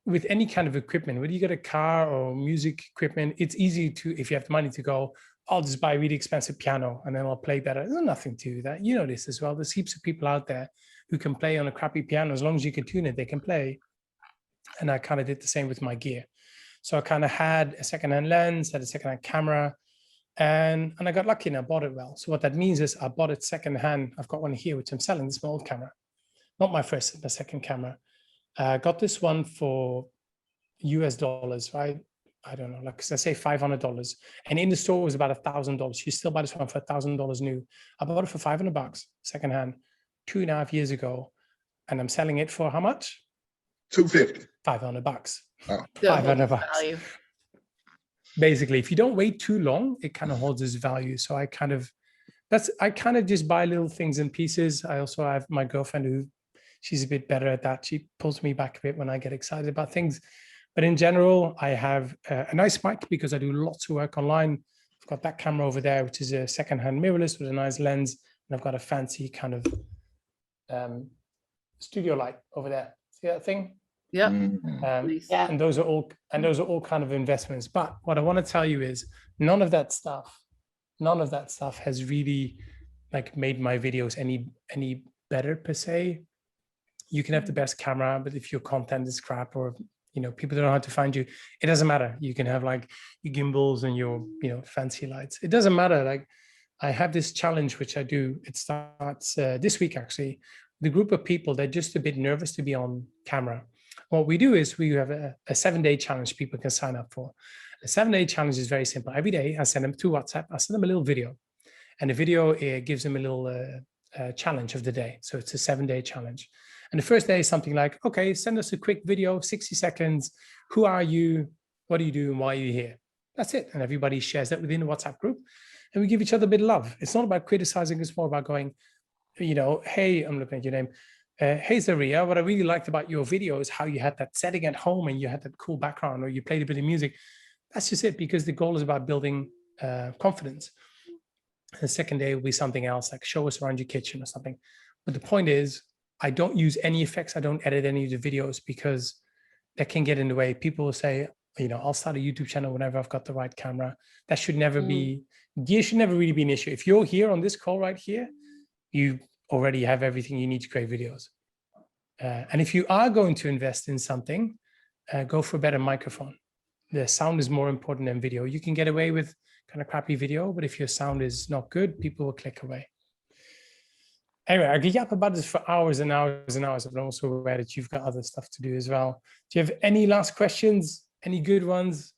Speaker 3: with any kind of equipment, whether you get a car or music equipment, it's easy to, if you have the money, to go, I'll just buy a really expensive piano and then I'll play better. There's nothing to that. You know this as well. There's heaps of people out there who can play on a crappy piano. As long as you can tune it, they can play. And I kind of did the same with my gear. So I kind of had a secondhand lens, had a secondhand camera, and I got lucky and I bought it well. So what that means is I bought it secondhand. I've got one here, which I'm selling. This is my old camera. Not my first, my second camera. I got this one for US dollars, right? I don't know, like I say $500. And in the store it was about $1,000. You still buy this one for $1,000 new. I bought it for $500 secondhand 2.5 years ago. And I'm selling it for how much?
Speaker 7: $250.
Speaker 3: $500.
Speaker 7: Oh.
Speaker 3: $500.
Speaker 1: Value.
Speaker 3: Basically, if you don't wait too long, it kind of holds its value. So I kind of just buy little things in pieces. I also have my girlfriend who, she's a bit better at that. She pulls me back a bit when I get excited about things. But in general, I have a nice mic because I do lots of work online. I've got that camera over there, which is a secondhand mirrorless with a nice lens. And I've got a fancy kind of studio light over there. See that thing?
Speaker 1: Yep.
Speaker 3: Nice.
Speaker 2: Yeah.
Speaker 3: And those are all kind of investments. But what I want to tell you is none of that stuff has really like made my videos any better per se. You can have the best camera, but if your content is crap or people don't know how to find you, it doesn't matter. You can have like your gimbals and your fancy lights. It doesn't matter. Like I have this challenge which I do. It starts this week actually. The group of people, they're just a bit nervous to be on camera. What we do is we have a 7-day challenge people can sign up for. A 7-day challenge is very simple. Every day I send them to WhatsApp. I send them a little video, and the video gives them a little challenge of the day. So it's a 7-day challenge. And the first day is something like, okay, send us a quick video, 60 seconds. Who are you? What do you do? And why are you here? That's it. And everybody shares that within the WhatsApp group. And we give each other a bit of love. It's not about criticizing. It's more about going, hey, I'm looking at your name. Hey, Zaria, what I really liked about your video is how you had that setting at home and you had that cool background or you played a bit of music. That's just it, because the goal is about building confidence. The second day will be something else, like show us around your kitchen or something. But the point is, I don't use any effects. I don't edit any of the videos because that can get in the way. People will say, I'll start a YouTube channel whenever I've got the right camera. That should never be, gear should never really be an issue. If you're here on this call right here, you already have everything you need to create videos. And if you are going to invest in something, go for a better microphone. The sound is more important than video. You can get away with kind of crappy video, but if your sound is not good, people will click away. Anyway, I could yap about this for hours and hours and hours. I'm also aware that you've got other stuff to do as well. Do you have any last questions? Any good ones?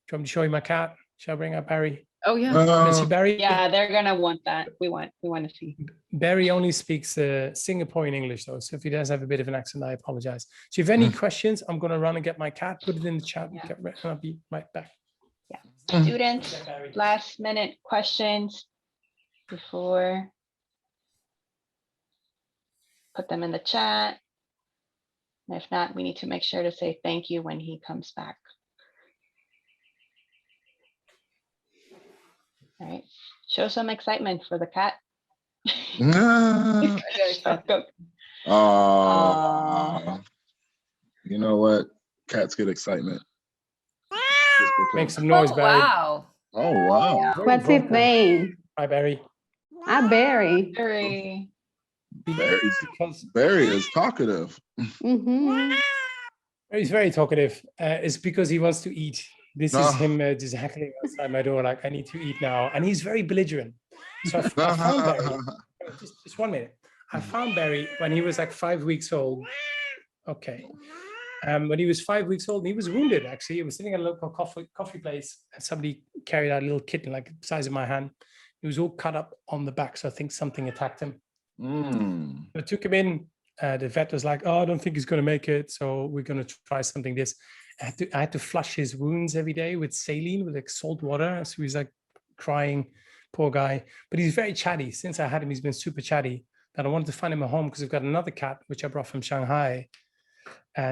Speaker 3: Do you want me to show you my cat? Shall I bring up Barry?
Speaker 1: Oh yeah.
Speaker 3: Mr. Barry?
Speaker 2: Yeah, they're gonna want that. We want to see.
Speaker 3: Barry only speaks Singaporean English though, so if he does have a bit of an accent, I apologize. So if you have any questions, I'm gonna run and get my cat, put it in the chat,
Speaker 2: Yeah.
Speaker 3: and I'll be right back.
Speaker 2: Yeah. Students, last minute questions before. Put them in the chat. And if not, we need to make sure to say thank you when he comes back. All right, show some excitement for the cat.
Speaker 7: You know what? Cats get excitement.
Speaker 3: Make some noise, Barry.
Speaker 1: Wow.
Speaker 7: Oh, wow.
Speaker 3: Very
Speaker 4: What's his
Speaker 3: vocal.
Speaker 4: name?
Speaker 3: Hi, Barry.
Speaker 4: Ah, Barry.
Speaker 2: Very.
Speaker 7: Barry is talkative.
Speaker 3: He's very talkative. It's because he wants to eat. This is
Speaker 7: Oh.
Speaker 3: him just heckling outside my door, like, I need to eat now. And he's very belligerent. So I found Barry, just 1 minute. I found Barry when he was like 5 weeks old. Okay. When he was 5 weeks old, and he was wounded, actually. He was sitting at a local coffee place, and somebody carried out a little kitten, like the size of my hand. He was all cut up on the back, so I think something attacked him. I took him in. The vet was like, oh, I don't think he's going to make it, so we're going to try something this. I had to flush his wounds every day with saline, with like salt water. So he's like crying, poor guy. But he's very chatty. Since I had him, he's been super chatty. And I wanted to find him a home because I've got another cat, which I brought from Shanghai.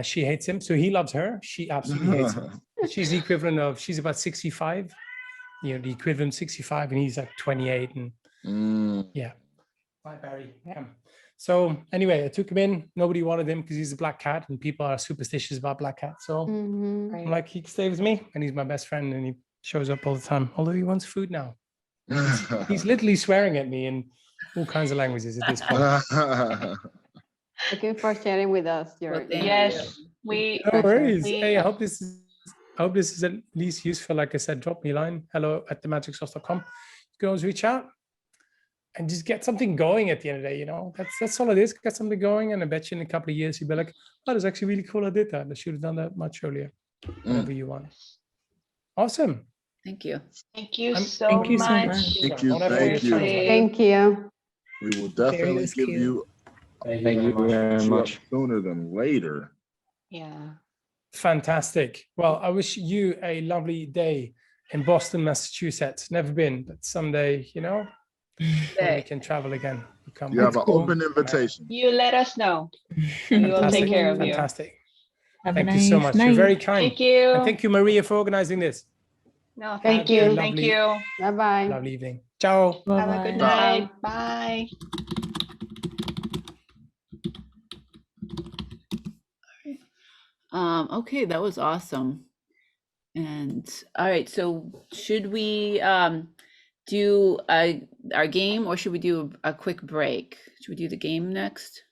Speaker 3: She hates him. So he loves her. She absolutely hates him. She's the equivalent of, she's about 65. The equivalent 65, and he's like 28. And yeah. Bye, Barry. Yeah. So anyway, I took him in. Nobody wanted him because he's a black cat, and people are superstitious about black cats. So I'm like, he can stay with me, and he's my best friend, and he shows up all the time. Although he wants food now. He's literally swearing at me in all kinds of languages at this point.
Speaker 4: Looking for sharing with us,
Speaker 1: Well,
Speaker 4: Joeri.
Speaker 1: thank
Speaker 2: Yes, we.
Speaker 3: No worries.
Speaker 2: we-
Speaker 3: Hey, I hope this is at least useful. Like I said, drop me a line, hello@themagicsauce.com. You can always reach out and just get something going at the end of the day. That's all it is. Get something going, and I bet you in a couple of years you'll be like, oh, that's actually really cool. I did that. I should have done that much earlier. Whatever you want. Awesome.
Speaker 1: Thank you.
Speaker 2: Thank you
Speaker 3: I'm-
Speaker 2: so
Speaker 5: Thank you so
Speaker 2: much.
Speaker 5: much.
Speaker 7: Thank you.
Speaker 3: Whatever
Speaker 7: Thank
Speaker 3: your
Speaker 7: you.
Speaker 3: time.
Speaker 4: Thank you.
Speaker 7: We will definitely
Speaker 5: was
Speaker 7: give
Speaker 5: cute.
Speaker 7: you
Speaker 6: Thank you very much.
Speaker 7: sooner than later.
Speaker 2: Yeah.
Speaker 3: Fantastic. Well, I wish you a lovely day in Boston, Massachusetts. Never been, but someday, when we can travel again.
Speaker 7: You have an open invitation.
Speaker 2: You let us know. We will take care of you.
Speaker 3: Fantastic.
Speaker 5: Have
Speaker 3: Thank
Speaker 5: a
Speaker 3: you so
Speaker 5: nice
Speaker 3: much.
Speaker 5: night.
Speaker 3: You're very kind.
Speaker 2: Thank you.
Speaker 3: And thank you, Maria, for organizing this.
Speaker 2: No,
Speaker 4: Thank
Speaker 2: thank
Speaker 4: you.
Speaker 2: you. Thank
Speaker 3: Lovely.
Speaker 2: you.
Speaker 4: Bye-bye.
Speaker 3: Lovely evening. Ciao.
Speaker 2: Have a good
Speaker 5: Bye-bye.
Speaker 2: night. Bye.
Speaker 1: Okay, that was awesome. And all right, so should we do our game, or should we do a quick break? Should we do the game next?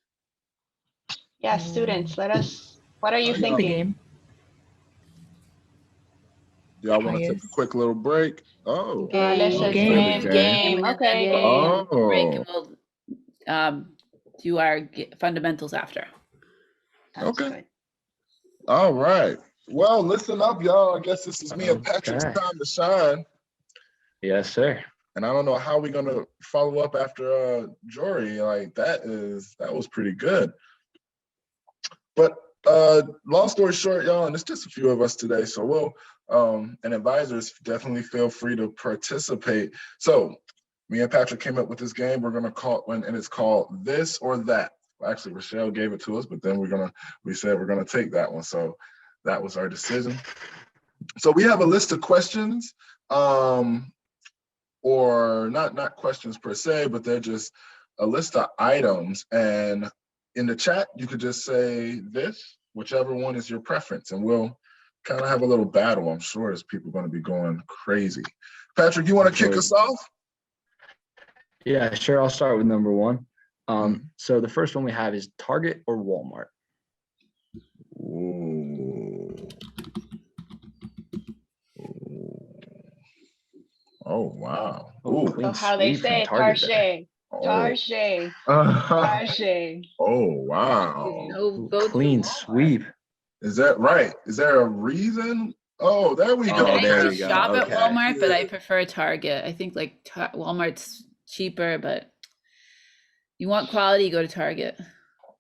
Speaker 2: Yeah, students, what are you
Speaker 7: Oh, yeah.
Speaker 5: The
Speaker 2: thinking?
Speaker 5: game.
Speaker 7: Y'all want to take a
Speaker 5: Yes.
Speaker 7: quick little break? Oh,
Speaker 2: Let's
Speaker 4: Game.
Speaker 2: just
Speaker 5: Game.
Speaker 2: game.
Speaker 1: And then
Speaker 2: Okay,
Speaker 1: we'll
Speaker 2: game.
Speaker 1: break and
Speaker 7: oh,
Speaker 1: we'll do our fundamentals after.
Speaker 2: Sounds
Speaker 7: okay.
Speaker 2: good.
Speaker 7: All right. Well, listen up, y'all. I guess this is me and Patrick's
Speaker 6: Okay.
Speaker 7: time to shine.
Speaker 6: Yes, sir.
Speaker 7: And I don't know how we're gonna follow up after Joeri. Like that was pretty good. But long story short, y'all, and it's just a few of us today. So we'll and advisors definitely feel free to participate. So me and Patrick came up with this game. We're gonna call it, and it's called This or That. Actually, Rochelle gave it to us, but then we said we're gonna take that one. So that was our decision. So we have a list of questions, or not questions per se, but they're just a list of items. And in the chat, you could just say this, whichever one is your preference, and we'll kind of have a little battle. I'm sure there's people going to be going crazy. Patrick, you want to kick us off?
Speaker 6: Yeah, sure. I'll start with number one. So the first one we have is Target or Walmart.
Speaker 7: Ooh. Oh, wow.
Speaker 6: Oh,
Speaker 7: Ooh.
Speaker 6: clean
Speaker 2: So how they
Speaker 6: sweep from
Speaker 2: say,
Speaker 6: Target there.
Speaker 2: Target,
Speaker 7: Oh.
Speaker 2: Target.
Speaker 7: Oh, wow.
Speaker 1: No
Speaker 6: Ooh,
Speaker 1: votes for
Speaker 6: clean
Speaker 1: Walmart.
Speaker 6: sweep.
Speaker 7: Is that right? Is there a reason? Oh, there we
Speaker 1: I
Speaker 7: go.
Speaker 1: mean, I
Speaker 6: there
Speaker 1: do
Speaker 6: we go.
Speaker 1: shop at
Speaker 6: Okay.
Speaker 1: Walmart, but I
Speaker 7: Yeah.
Speaker 1: prefer Target. I think like Walmart's cheaper, but you want quality, go to Target.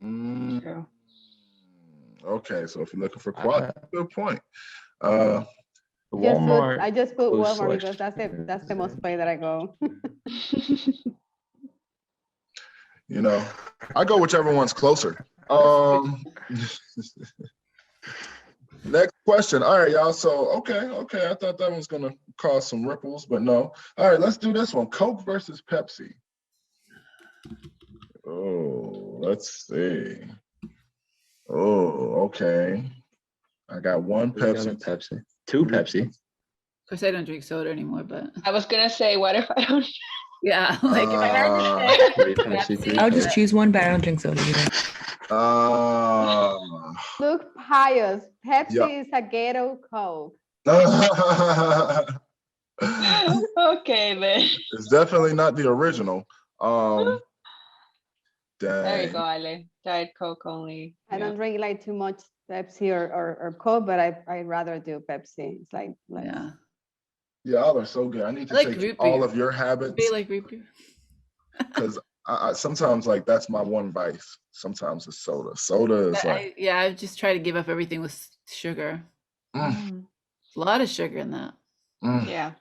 Speaker 7: Mm,
Speaker 2: True.
Speaker 7: okay, so if you're looking for quality, good point.
Speaker 6: Walmart.
Speaker 4: I just put
Speaker 6: close
Speaker 4: Walmart because
Speaker 6: selection.
Speaker 4: that's the most place that I go.
Speaker 7: You know, I go whichever one's closer. Next question. All right, y'all. So, okay. I thought that was gonna cause some ripples, but no. All right, let's do this one. Coke versus Pepsi. Oh, let's see. Oh, okay. I got one
Speaker 6: We got a
Speaker 7: Pepsi.
Speaker 6: Pepsi. Two Pepsi.
Speaker 1: Of course, I don't drink soda anymore, but
Speaker 2: I was gonna say, what if I don't?
Speaker 1: yeah, like if I had to pick
Speaker 6: Three Pepsi, three
Speaker 5: I'll just
Speaker 6: Coke.
Speaker 5: choose one, but I don't drink soda either.
Speaker 4: Look, pious. Pepsi
Speaker 7: Yeah.
Speaker 4: is a ghetto Coke.
Speaker 2: Okay, then.
Speaker 7: It's definitely not the original.
Speaker 2: There you go,
Speaker 7: Dang.
Speaker 2: Ale. Diet Coke only.
Speaker 4: I
Speaker 2: Yeah.
Speaker 4: don't drink like too much Pepsi or Coke, but I'd rather do Pepsi. It's like
Speaker 1: yeah,
Speaker 7: Y'all are so good. I need to
Speaker 1: I like
Speaker 7: take
Speaker 1: root
Speaker 7: all
Speaker 1: beer.
Speaker 7: of your habits
Speaker 1: They like root beer.
Speaker 7: because I sometimes like that's my one vice. Sometimes it's soda. Soda is like
Speaker 1: I just try to give up everything with sugar.
Speaker 7: mm,
Speaker 1: A lot of sugar in that.
Speaker 2: Yeah.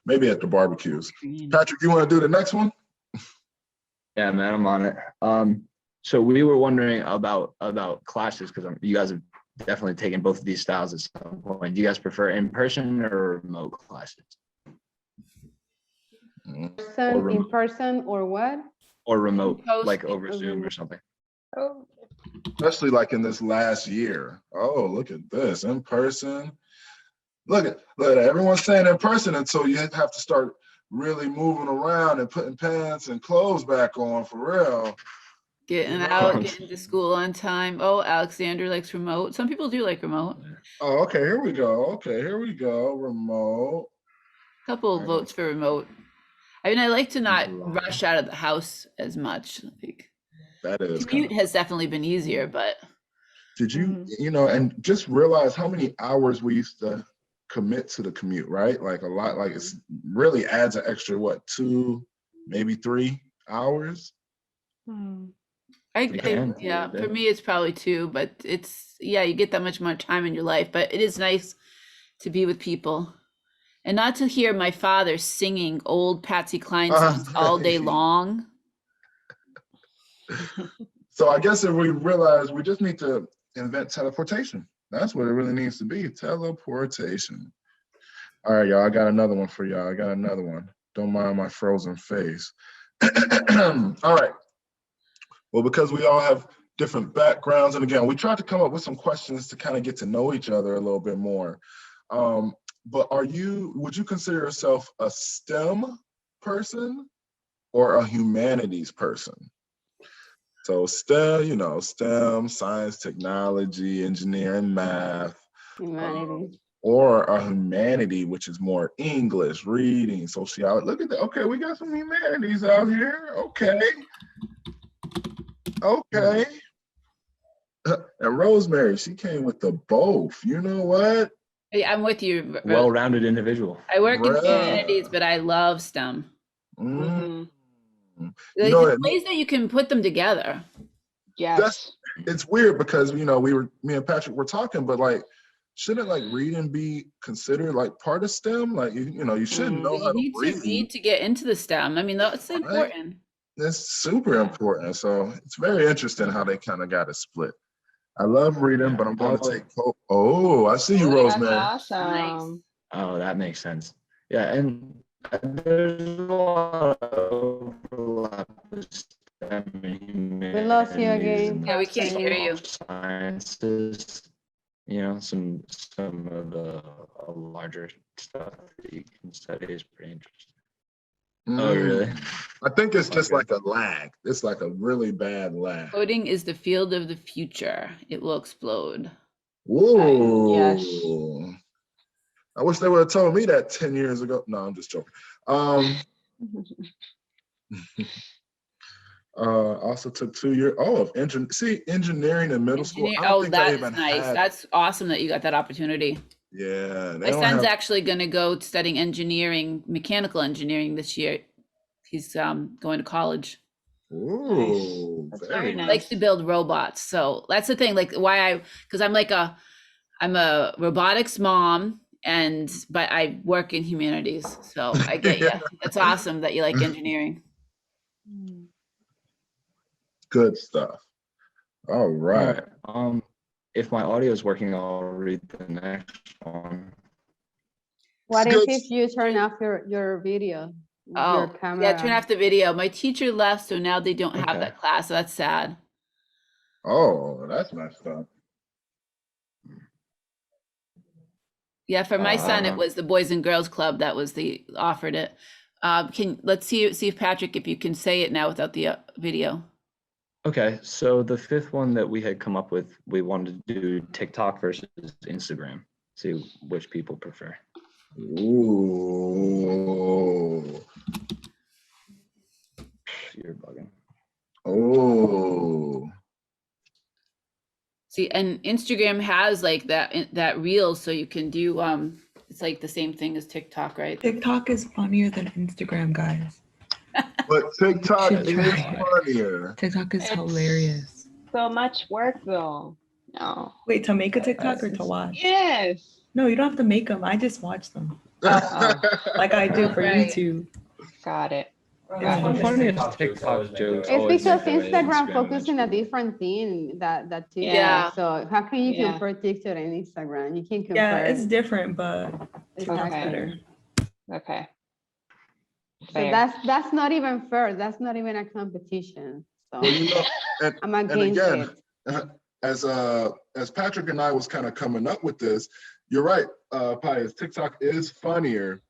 Speaker 7: maybe at the barbecues.
Speaker 1: Green.
Speaker 7: Patrick, you want to do the next one?
Speaker 6: Yeah, man, I'm on it. So we were wondering about classes because you guys have definitely taken both of these styles at some point. Do you guys prefer in-person or remote classes?
Speaker 4: in person or what?
Speaker 6: Or remote,
Speaker 1: Post-
Speaker 6: like over Zoom or something.
Speaker 2: Oh,
Speaker 7: Especially like in this last year. Oh, look at this in person. Look at everyone's saying in person until you have to start really moving around and putting pants and clothes back on for real.
Speaker 1: Getting
Speaker 7: Yeah.
Speaker 1: out, getting to school on time. Oh, Alexander likes remote. Some people do like remote.
Speaker 7: Oh, okay, here we go. Okay, here we go. Remote.
Speaker 1: Couple of
Speaker 7: Right.
Speaker 1: votes for remote. I mean, I like to not
Speaker 6: Right.
Speaker 1: rush out of the house as much. Like
Speaker 7: That is
Speaker 1: commute
Speaker 7: kind of,
Speaker 1: has definitely been easier, but
Speaker 7: did you, and just realize how many hours we used to commit to the commute, right? Like a lot, like it's really adds an extra, what, 2, maybe 3 hours?
Speaker 6: can,
Speaker 1: yeah,
Speaker 6: yeah.
Speaker 1: for me it's probably 2, but it's you get that much more time in your life, but it is nice to be with people and not to hear my father singing old Patsy Cline songs all day long.
Speaker 7: So I guess if we realize we just need to invent teleportation. That's what it really needs to be, teleportation. All right, y'all, I got another one for y'all. I got another one. Don't mind my frozen face. All right. Well, because we all have different backgrounds. And again, we tried to come up with some questions to kind of get to know each other a little bit more. But would you consider yourself a STEM person or a humanities person? So STEM, STEM, science, technology, engineering, math.
Speaker 4: Humanity.
Speaker 7: Or a humanity, which is more English, reading, sociology. Look at that. Okay, we got some humanities out here. Okay. And Rosemary, she came with the both. You know what?
Speaker 1: Hey, I'm with you.
Speaker 6: Well-rounded individual.
Speaker 1: I work in
Speaker 7: Bruh.
Speaker 1: humanities, but I love STEM.
Speaker 7: Mm.
Speaker 1: There's
Speaker 7: what?
Speaker 1: ways that you can put them together.
Speaker 2: Yes.
Speaker 7: It's weird because me and Patrick were talking, but like, shouldn't like reading be considered like part of STEM? Like you should know how
Speaker 1: You
Speaker 7: to
Speaker 1: need to read to get into the STEM. I mean, that's
Speaker 7: Right?
Speaker 1: important.
Speaker 7: It's super important. So it's very interesting how they kind of got it split. I love reading,
Speaker 6: Yeah.
Speaker 7: but I'm going to take. Oh, I see you,
Speaker 2: That's
Speaker 7: Rosemary.
Speaker 2: awesome.
Speaker 6: Oh, that makes sense. Yeah, and there's a lot of overlap with STEM and
Speaker 4: We lost you
Speaker 6: humanities
Speaker 4: again.
Speaker 6: and
Speaker 1: Yeah, we can't
Speaker 6: some
Speaker 1: hear you.
Speaker 6: sciences. Some of the larger stuff that you can study is pretty interesting. Oh, really?
Speaker 7: I think it's just
Speaker 6: Okay.
Speaker 7: like a lag. It's like a really bad lag.
Speaker 1: Coding is the field of the future. It will explode.
Speaker 7: Whoa.
Speaker 2: Yes.
Speaker 7: I wish they would have told me that 10 years ago. No, I'm just joking. Also took 2 years. Of engineering in middle school. I don't think I
Speaker 1: That's
Speaker 7: even
Speaker 1: nice.
Speaker 7: had.
Speaker 1: That's awesome that you got that opportunity.
Speaker 7: Yeah.
Speaker 1: My son's actually going to go studying engineering, mechanical engineering this year. He's going to college.
Speaker 7: Ooh,
Speaker 2: That's
Speaker 7: very
Speaker 2: very
Speaker 7: nice.
Speaker 2: nice.
Speaker 1: Likes to build robots. So that's the thing. Like because I'm a robotics mom, but I work in humanities. So I get you. It's awesome that you like engineering.
Speaker 7: Good stuff. All right.
Speaker 6: If my audio is working, I'll read the next one.
Speaker 4: What
Speaker 7: Good.
Speaker 4: if you turn off your video, your
Speaker 1: Oh,
Speaker 4: camera?
Speaker 1: yeah, turn off the video. My teacher left, so now they don't have
Speaker 6: Okay.
Speaker 1: that class. So that's sad.
Speaker 7: Oh, that's messed up.
Speaker 1: Yeah, for my son, it was the Boys and Girls Club that was offered it. Let's see if Patrick, if you can say it now without the video.
Speaker 6: Okay, so the fifth one that we had come up with, we wanted to do TikTok versus Instagram. See which people prefer.
Speaker 7: Ooh.
Speaker 6: You're bugging.
Speaker 7: Oh.
Speaker 1: See, and Instagram has like that reel, so you can do it's like the same thing as TikTok, right?
Speaker 5: TikTok is funnier than Instagram, guys.
Speaker 7: But TikTok
Speaker 5: Should
Speaker 7: is
Speaker 5: try.
Speaker 7: funnier.
Speaker 5: TikTok is
Speaker 2: It's
Speaker 5: hilarious.
Speaker 2: So much work though. No.
Speaker 5: Wait, to make a TikTok or to watch?
Speaker 2: Yes.
Speaker 5: No, you don't have to make them. I just watch them.
Speaker 2: Oh,
Speaker 5: Like I do for
Speaker 1: Right.
Speaker 5: YouTube.
Speaker 2: got it.
Speaker 5: It's
Speaker 6: The
Speaker 5: the
Speaker 6: funniest
Speaker 5: same.
Speaker 6: TikTok jokes.
Speaker 4: It's
Speaker 6: always
Speaker 4: because
Speaker 6: make their way to
Speaker 4: Instagram
Speaker 6: and
Speaker 4: focuses on a
Speaker 6: that's
Speaker 4: different thing that TikTok.
Speaker 1: Yeah.
Speaker 4: So how can you
Speaker 2: Yeah.
Speaker 4: compare TikTok and Instagram? You can
Speaker 5: Yeah,
Speaker 4: compare.
Speaker 5: it's different, but TikTok's
Speaker 2: Okay.
Speaker 5: better.
Speaker 2: Okay.
Speaker 4: So
Speaker 2: Fair.
Speaker 4: that's not even fair. That's not even a competition. So
Speaker 7: Well,
Speaker 4: I'm
Speaker 7: and
Speaker 4: against
Speaker 7: again,
Speaker 4: it.
Speaker 7: as Patrick and I was kind of coming up with this, you're right, Pius, TikTok is funnier.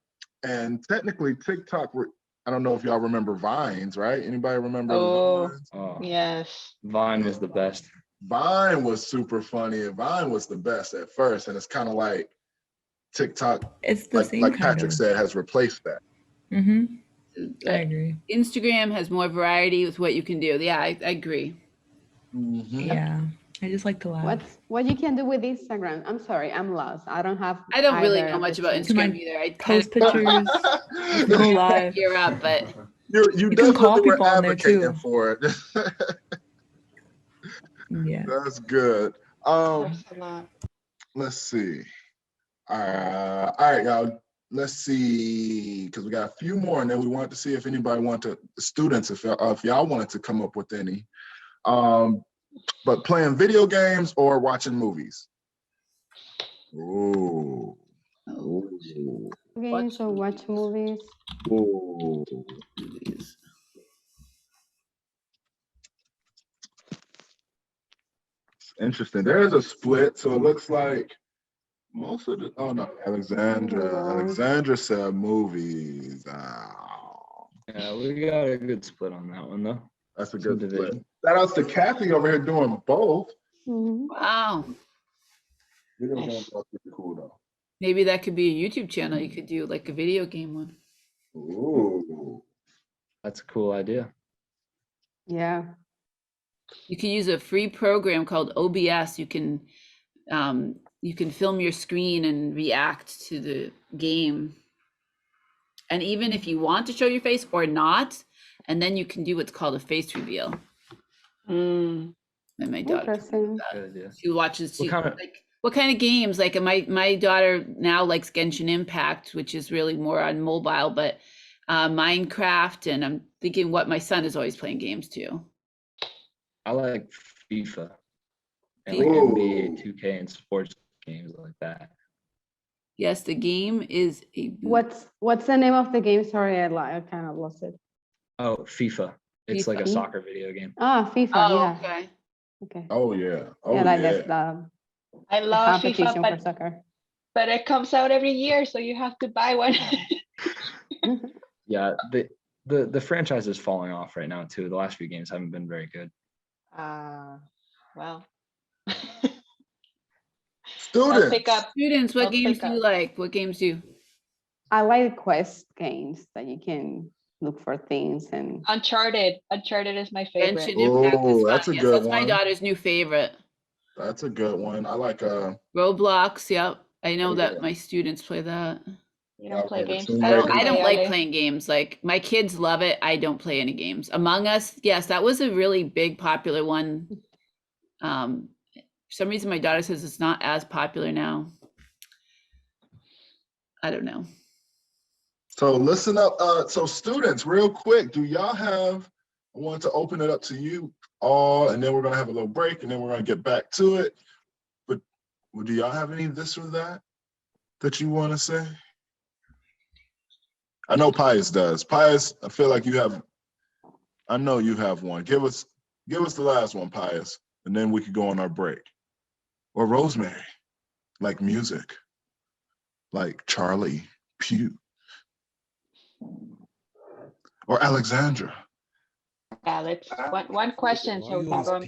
Speaker 7: And technically TikTok, I don't know if y'all remember Vines, right? Anybody remember
Speaker 2: Oh,
Speaker 7: Vines?
Speaker 6: Oh,
Speaker 2: yes.
Speaker 6: Vine was the best.
Speaker 7: Vine was super funny, and Vine was the best at first. And it's kind of like TikTok,
Speaker 5: It's the same
Speaker 7: like
Speaker 5: kind
Speaker 7: Patrick
Speaker 5: of.
Speaker 7: said, has replaced that.
Speaker 5: Mm-hmm. I agree.
Speaker 1: Instagram has more variety with what you can do. Yeah, I agree.
Speaker 7: Mhm.
Speaker 5: Yeah, I just like to laugh.
Speaker 4: What you can do with Instagram? I'm sorry, I'm lost. I don't have.
Speaker 1: I don't really
Speaker 4: either
Speaker 1: know
Speaker 4: of
Speaker 1: much
Speaker 4: the
Speaker 1: about
Speaker 4: two.
Speaker 1: Instagram
Speaker 5: Can I
Speaker 1: either. I
Speaker 5: Post pictures, go live.
Speaker 1: Gear up, but
Speaker 7: You
Speaker 5: You can
Speaker 7: definitely
Speaker 5: call
Speaker 7: were
Speaker 5: people on there,
Speaker 7: advocating
Speaker 5: too.
Speaker 7: for it.
Speaker 5: Yeah.
Speaker 7: That's good.
Speaker 2: That's a lot.
Speaker 7: Let's see. All right, y'all. Let's see, because we got a few more, and then we wanted to see if anybody wanted to, students, if y'all wanted to come up with any. But playing video games or watching movies. Ooh. Ooh.
Speaker 4: Games or watch movies.
Speaker 7: Ooh.
Speaker 1: movies.
Speaker 7: Interesting. There is a split, so it looks like most of the. Oh no, Alexandra.
Speaker 4: Oh.
Speaker 7: Alexandra said movies. Oh,
Speaker 6: Yeah, we got a good split on that one though.
Speaker 7: that's a
Speaker 6: Some
Speaker 7: good
Speaker 6: division.
Speaker 7: split. Shout outs to Kathy over here doing both.
Speaker 4: Mhm.
Speaker 1: Wow.
Speaker 7: Video games are pretty cool though.
Speaker 1: Maybe that could be a YouTube channel. You could do like a video game one.
Speaker 7: Ooh.
Speaker 6: That's a cool idea.
Speaker 4: Yeah.
Speaker 1: You can use a free program called OBS. You can film your screen and react to the game. And even if you want to show your face or not, and then you can do what's called a face reveal.
Speaker 2: Mm.
Speaker 1: And my daughter,
Speaker 4: Interesting.
Speaker 6: Good idea.
Speaker 1: she watches,
Speaker 6: What kind of-
Speaker 1: like, what kind of games? Like my daughter now likes Genshin Impact, which is really more on mobile, but Minecraft, and I'm thinking what my son is always playing games too.
Speaker 6: I like FIFA and like
Speaker 7: Ooh.
Speaker 6: NBA 2K and sports games like that.
Speaker 1: Yes, the game is a
Speaker 4: What's the name of the game? Sorry, I kind of lost it.
Speaker 6: Oh, FIFA. It's like a
Speaker 1: FIFA.
Speaker 6: soccer video game.
Speaker 4: Ah, FIFA.
Speaker 1: Oh,
Speaker 4: Yeah.
Speaker 1: okay.
Speaker 4: Okay.
Speaker 7: Oh yeah. Oh
Speaker 4: Yeah, like
Speaker 7: yeah.
Speaker 4: that's the
Speaker 2: I love
Speaker 4: competition
Speaker 2: FIFA,
Speaker 4: for soccer.
Speaker 2: but it comes out every year, so you have to buy one.
Speaker 6: Yeah, the franchise is falling off right now too. The last few games haven't been very good.
Speaker 2: Well.
Speaker 7: Students.
Speaker 2: I'll pick up.
Speaker 1: Students, what
Speaker 2: I'll
Speaker 1: games
Speaker 2: pick
Speaker 1: do you
Speaker 2: up.
Speaker 1: like? What games do you?
Speaker 4: I like quest games that you can look for things and
Speaker 2: Uncharted. Uncharted is my favorite.
Speaker 1: Genshin Impact is
Speaker 7: Oh, that's
Speaker 1: fun.
Speaker 7: a
Speaker 1: Yes,
Speaker 7: good
Speaker 1: that's my
Speaker 7: one.
Speaker 1: daughter's new favorite.
Speaker 7: That's a good one. I like
Speaker 1: Roblox, yep. I know
Speaker 7: Oh,
Speaker 1: that
Speaker 7: yeah.
Speaker 1: my students play that.
Speaker 2: You don't play
Speaker 7: Okay,
Speaker 2: games.
Speaker 7: Tomb
Speaker 1: I don't,
Speaker 7: Raider.
Speaker 1: I don't
Speaker 2: play,
Speaker 1: like
Speaker 2: Ale.
Speaker 1: playing games. Like my kids love it. I don't play any games. Among Us, yes, that was a really big popular one. For some reason my daughter says it's not as popular now. I don't know.
Speaker 7: So listen up. So students, real quick, do y'all have? I want to open it up to you all, and then we're gonna have a little break, and then we're gonna get back to it. But do y'all have any this or that you want to say? I know Pius does. Pius, I feel like you have. I know you have one. Give us the last one, Pius, and then we could go on our break. Or Rosemary, like music, like Charlie Pugh. Or Alexandra.
Speaker 2: Yeah, let's one question so we can go.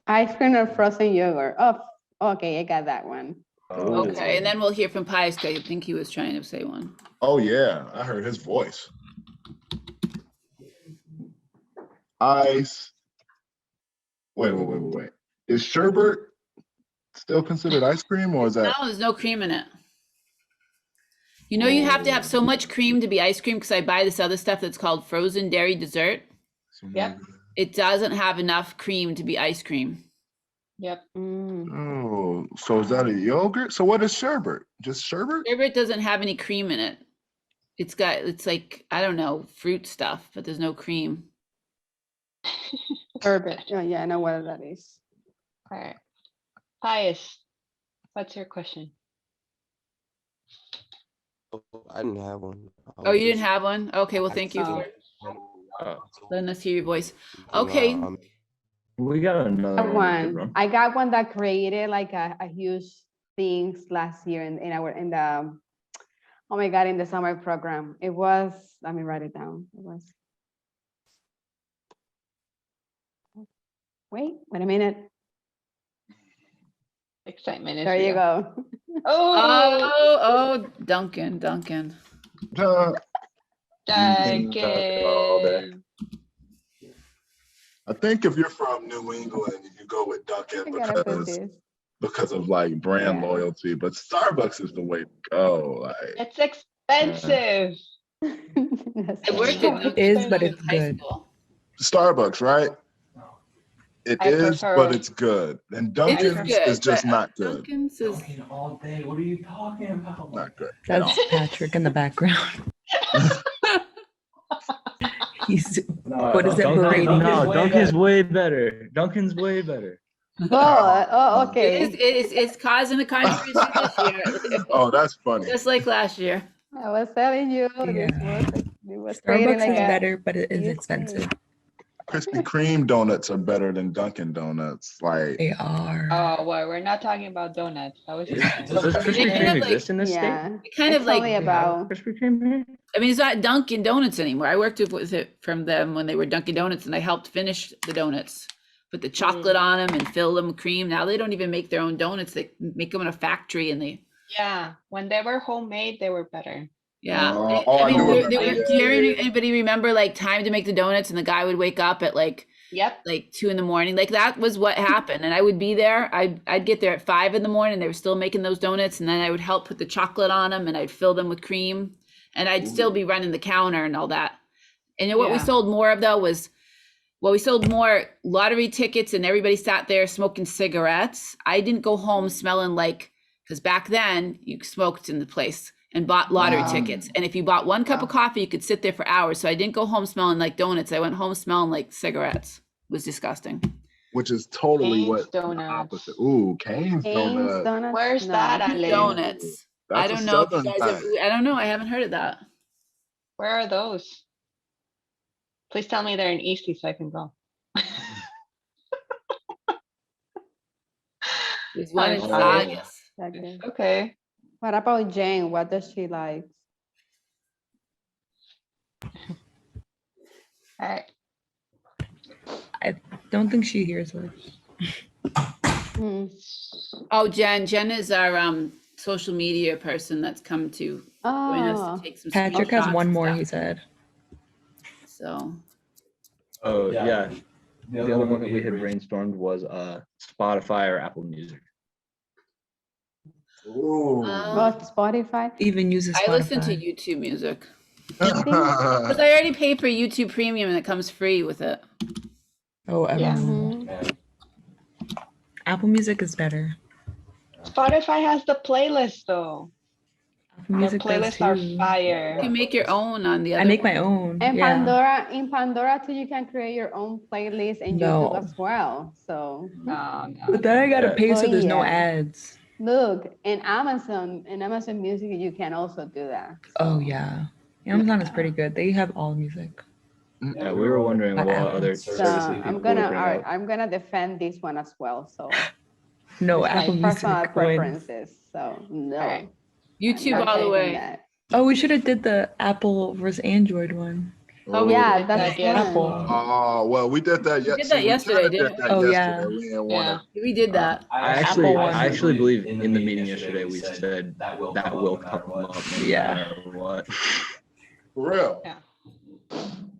Speaker 4: ice cream or frozen yogurt. Oh, okay, I got that one.
Speaker 7: Oh.
Speaker 1: Okay, and then we'll hear from Pius, 'cause I think he was trying to say one.
Speaker 7: Oh yeah, I heard his voice. Ice. Wait. Is sherbet still considered ice cream, or is that?
Speaker 1: No, there's no cream in it. You know, you have to have so much cream to be ice cream, because I buy this other stuff that's called frozen dairy dessert.
Speaker 2: Yep.
Speaker 1: It doesn't have enough cream to be ice cream.
Speaker 2: Yep.
Speaker 7: Oh, so is that a yogurt? So what is sherbet? Just sherbet?
Speaker 1: Sherbet doesn't have any cream in it. It's like, I don't know, fruit stuff, but there's no cream.
Speaker 4: Sherbet. Oh, yeah, I know what that is.
Speaker 2: All right. Pius, what's your question?
Speaker 8: I didn't have one.
Speaker 1: Oh, you didn't have one? Okay, well, thank you for letting us hear your voice. Okay.
Speaker 6: We got another
Speaker 4: One. I got one that created like a huge things last year in the oh my god, in the summer program. It was, let me write it down. It was, wait a minute.
Speaker 2: Excitement is
Speaker 4: There you
Speaker 2: real.
Speaker 4: go.
Speaker 2: Oh,
Speaker 1: Duncan.
Speaker 2: Duncan.
Speaker 7: I think if you're from New England, you go with Dunkin'
Speaker 4: I gotta put
Speaker 7: because of like brand
Speaker 4: Yeah.
Speaker 7: loyalty. But Starbucks is the way to go. Like,
Speaker 2: It's expensive.
Speaker 1: I worked
Speaker 2: It
Speaker 1: at Dunkin'
Speaker 5: is, but
Speaker 1: in
Speaker 5: it's
Speaker 1: high
Speaker 5: good.
Speaker 1: school.
Speaker 7: Starbucks, right? It
Speaker 2: I
Speaker 7: is,
Speaker 2: prefer-
Speaker 7: but it's good. And
Speaker 1: It
Speaker 7: Dunkin's
Speaker 1: is good,
Speaker 7: is just
Speaker 1: but
Speaker 7: not good.
Speaker 1: Dunkin's is,
Speaker 3: all day. What are you talking about?
Speaker 7: Not good. at
Speaker 5: That's
Speaker 7: all.
Speaker 5: Patrick in the background. He's
Speaker 6: No,
Speaker 5: what is it?
Speaker 6: Dunkin'-
Speaker 5: Berating
Speaker 6: No,
Speaker 5: him?
Speaker 6: Dunkin's way better. Dunkin's way better.
Speaker 4: Oh, okay.
Speaker 1: it's causing a controversy this year,
Speaker 7: Oh, that's funny.
Speaker 1: just like last year.
Speaker 4: I was telling you,
Speaker 5: Yeah.
Speaker 4: it was creating
Speaker 5: Starbucks
Speaker 4: like
Speaker 5: is
Speaker 4: a
Speaker 5: better, but it is
Speaker 4: huge
Speaker 5: expensive.
Speaker 4: thing.
Speaker 7: Krispy Kreme donuts are better than Dunkin' Donuts. Like,
Speaker 5: They are.
Speaker 2: Oh, well, we're not talking about donuts. That was
Speaker 6: Does
Speaker 2: just
Speaker 6: Krispy
Speaker 1: kind
Speaker 6: Kreme
Speaker 1: of like-
Speaker 6: exist in this state?
Speaker 4: Yeah.
Speaker 1: It kind of
Speaker 4: It's
Speaker 1: like,
Speaker 4: only about
Speaker 6: Krispy Kreme here?
Speaker 1: I mean, it's not Dunkin' Donuts anymore. I worked with it from them when they were Dunkin' Donuts, and I helped finish the donuts, put the chocolate on them and fill them with cream. Now they don't even make their own donuts. They make them in a factory, and they,
Speaker 2: yeah. When they were homemade, they were better.
Speaker 1: yeah.
Speaker 7: I
Speaker 1: mean,
Speaker 7: do
Speaker 1: there-
Speaker 7: remember,
Speaker 1: there-
Speaker 7: yeah,
Speaker 1: do you
Speaker 7: yeah.
Speaker 1: anybody remember like time to make the donuts, and the guy would wake up at like
Speaker 2: Yep.
Speaker 1: 2 in the morning? Like that was what happened, and I would be there. I'd get there at 5 in the morning. They were still making those donuts, and then I would help put the chocolate on them, and I'd fill them with cream, and I'd still be running the counter and all that. And you know what we
Speaker 2: Yeah.
Speaker 1: sold more of though was, well, we sold more lottery tickets, and everybody sat there smoking cigarettes. I didn't go home smelling like, because back then you smoked in the place and bought lottery
Speaker 7: Wow.
Speaker 1: tickets. And if you bought one cup of coffee, you could sit there for hours. So I didn't go home smelling like donuts. I went home smelling like cigarettes. It was disgusting.
Speaker 7: Which is totally
Speaker 2: Cane's
Speaker 7: what the
Speaker 2: Donuts.
Speaker 7: opposite. Ooh, Cane's
Speaker 4: Cane's
Speaker 7: Donuts.
Speaker 4: donuts.
Speaker 2: Where's
Speaker 4: No.
Speaker 2: that, Ale?
Speaker 1: Donuts. I
Speaker 7: That's a
Speaker 1: don't know if you
Speaker 7: Southern
Speaker 1: guys have,
Speaker 7: thing.
Speaker 1: I don't know. I haven't heard of that.
Speaker 2: Where are those? Please tell me they're in Eastie so I can go.
Speaker 1: There's one
Speaker 2: I'm
Speaker 1: in
Speaker 2: sorry.
Speaker 1: Saugus.
Speaker 4: Okay.
Speaker 2: Okay.
Speaker 4: What about Jane? What does she like?
Speaker 2: All right.
Speaker 5: Don't think she hears us.
Speaker 4: Hmm.
Speaker 1: Oh, Jen is our social media person that's come to join us
Speaker 4: Oh,
Speaker 1: to take some
Speaker 5: Patrick has
Speaker 1: screenshots
Speaker 5: one
Speaker 1: and
Speaker 5: more,
Speaker 1: stuff.
Speaker 5: he said.
Speaker 1: So
Speaker 6: Oh, yeah. The other one that we had brainstormed was Spotify or Apple Music.
Speaker 7: Ooh.
Speaker 4: well, Spotify.
Speaker 5: Even uses Spotify.
Speaker 1: I listen to YouTube music because I already pay for YouTube Premium and it comes free with it.
Speaker 5: Oh,
Speaker 2: Yeah.
Speaker 5: everyone.
Speaker 4: Mhm.
Speaker 5: Apple Music is better.
Speaker 2: Spotify has the playlist though.
Speaker 5: Apple
Speaker 2: Their
Speaker 5: Music does
Speaker 2: playlists are
Speaker 5: too.
Speaker 1: You
Speaker 2: fire.
Speaker 1: make your own on the other
Speaker 5: I make
Speaker 1: one.
Speaker 5: my own.
Speaker 4: And
Speaker 5: Yeah.
Speaker 4: in Pandora too, you can create your own playlist and
Speaker 5: No.
Speaker 4: YouTube as well. So
Speaker 2: No, no.
Speaker 5: But then I gotta
Speaker 6: Yeah.
Speaker 5: pay so
Speaker 4: Oh,
Speaker 5: there's no
Speaker 4: yeah.
Speaker 5: ads.
Speaker 4: look, in Amazon Music, you can also do that.
Speaker 5: Oh yeah. Amazon is pretty good. They have all music.
Speaker 6: Yeah, we were wondering what other
Speaker 4: So
Speaker 6: services people
Speaker 4: I'm
Speaker 6: would
Speaker 4: gonna
Speaker 6: bring up.
Speaker 4: I'm gonna defend this one as well. So
Speaker 5: No,
Speaker 4: it's
Speaker 5: Apple
Speaker 4: my personal
Speaker 5: Music wins.
Speaker 4: preferences. So no,
Speaker 2: Alright.
Speaker 1: YouTube
Speaker 4: I'm not
Speaker 1: all the
Speaker 4: taking
Speaker 1: way.
Speaker 4: that.
Speaker 5: Oh, we should have did the Apple versus Android one.
Speaker 1: Oh, we
Speaker 4: Yeah,
Speaker 1: did
Speaker 4: that's
Speaker 2: idea.
Speaker 4: fun.
Speaker 5: Apple.
Speaker 7: Oh, well, we did that.
Speaker 1: We did that yesterday, didn't we?
Speaker 5: Oh, yeah.
Speaker 7: We didn't
Speaker 2: Yeah.
Speaker 7: want
Speaker 1: We did that.
Speaker 6: I
Speaker 5: Apple one.
Speaker 6: actually believe in the meeting yesterday we said that will come up no
Speaker 5: Yeah.
Speaker 6: matter what.
Speaker 7: to. For real.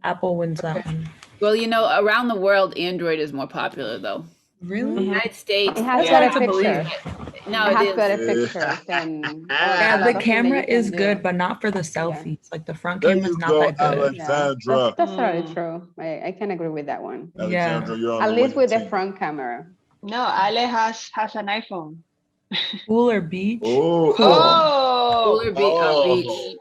Speaker 5: Apple wins that one.
Speaker 1: Well, you know, around the world, Android is more popular though.
Speaker 5: Really?
Speaker 1: The United States.
Speaker 4: It has
Speaker 2: Yeah.
Speaker 4: better
Speaker 5: Hard to believe.
Speaker 4: pictures.
Speaker 1: No,
Speaker 4: It
Speaker 1: it
Speaker 4: has
Speaker 1: is.
Speaker 4: better
Speaker 7: Yeah.
Speaker 4: pictures and
Speaker 5: Yeah, the
Speaker 4: stuff that
Speaker 5: camera
Speaker 4: you
Speaker 5: is
Speaker 4: can
Speaker 5: good,
Speaker 4: do.
Speaker 5: but not for the selfies. Like the front
Speaker 7: There
Speaker 5: camera is
Speaker 7: you
Speaker 5: not
Speaker 7: go,
Speaker 5: that good.
Speaker 7: Alexandra.
Speaker 4: That's totally
Speaker 2: Mm.
Speaker 4: true. I can agree with that one.
Speaker 7: Alexandra, you're on
Speaker 4: At
Speaker 7: the
Speaker 4: least with the
Speaker 7: winning team.
Speaker 4: front camera.
Speaker 2: No, Ale has an iPhone.
Speaker 5: Pool or beach?
Speaker 7: Oh,
Speaker 5: Cool.
Speaker 2: Oh,
Speaker 1: Cooler beach.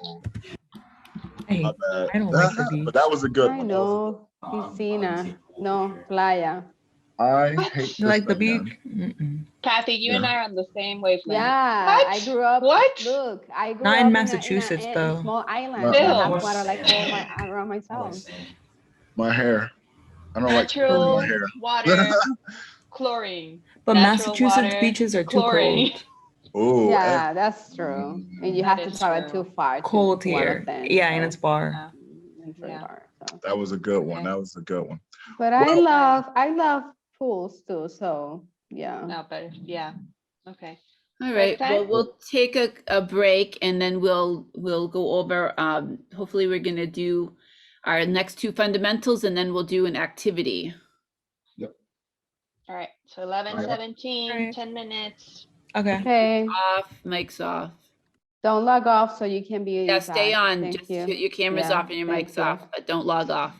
Speaker 5: I hate
Speaker 7: my bad.
Speaker 5: I don't like the beach.
Speaker 7: But that was a good
Speaker 4: I
Speaker 7: one.
Speaker 4: know. Piscina. No, playa.
Speaker 7: I hate
Speaker 5: You like the
Speaker 7: this thing,
Speaker 5: beach? Mm-mm.
Speaker 2: Kathy, you and I are on the same wavelength.
Speaker 4: Yeah,
Speaker 2: What?
Speaker 4: I grew up.
Speaker 2: What?
Speaker 4: Look, I grew
Speaker 5: Not
Speaker 4: up
Speaker 5: in
Speaker 4: in
Speaker 5: Massachusetts,
Speaker 4: a
Speaker 5: though.
Speaker 4: small island.
Speaker 7: No.
Speaker 4: So
Speaker 2: Bill.
Speaker 4: that's what I like all around myself.
Speaker 7: My hair. I don't like
Speaker 2: Natural
Speaker 7: my hair.
Speaker 2: water, chlorine.
Speaker 5: But
Speaker 2: Natural
Speaker 5: Massachusetts
Speaker 2: water,
Speaker 5: beaches are too
Speaker 2: chlorine.
Speaker 5: cold.
Speaker 7: Oh,
Speaker 4: Yeah, that's true. And you
Speaker 2: That
Speaker 4: have to
Speaker 2: is
Speaker 4: travel
Speaker 2: true.
Speaker 4: too far.
Speaker 5: Cold
Speaker 4: to one of
Speaker 5: here.
Speaker 4: them,
Speaker 5: Yeah, and
Speaker 4: so
Speaker 5: it's far.
Speaker 4: it's really
Speaker 2: Yeah.
Speaker 4: hard. So.
Speaker 7: that was a good one.
Speaker 2: Okay.
Speaker 7: That was a good one.
Speaker 4: But
Speaker 7: Well-
Speaker 4: I love pools too. So yeah.
Speaker 2: No, but yeah. Okay.
Speaker 1: All right.
Speaker 2: Break
Speaker 1: Well,
Speaker 2: time?
Speaker 1: we'll take a break and then we'll go over. Hopefully, we're gonna do our next 2 fundamentals and then we'll do an activity.
Speaker 2: All right. So 11:17,
Speaker 5: Alright.
Speaker 2: 10 minutes.
Speaker 5: Okay.
Speaker 4: Okay.
Speaker 1: Off, mics off.
Speaker 4: Don't log off so you can be.
Speaker 1: Yeah, stay
Speaker 4: back.
Speaker 1: on.
Speaker 4: Thank
Speaker 1: Just
Speaker 4: you.
Speaker 1: put your cameras
Speaker 4: Yeah,
Speaker 1: off and your
Speaker 4: thank
Speaker 1: mics
Speaker 4: you.
Speaker 1: off, but don't log off.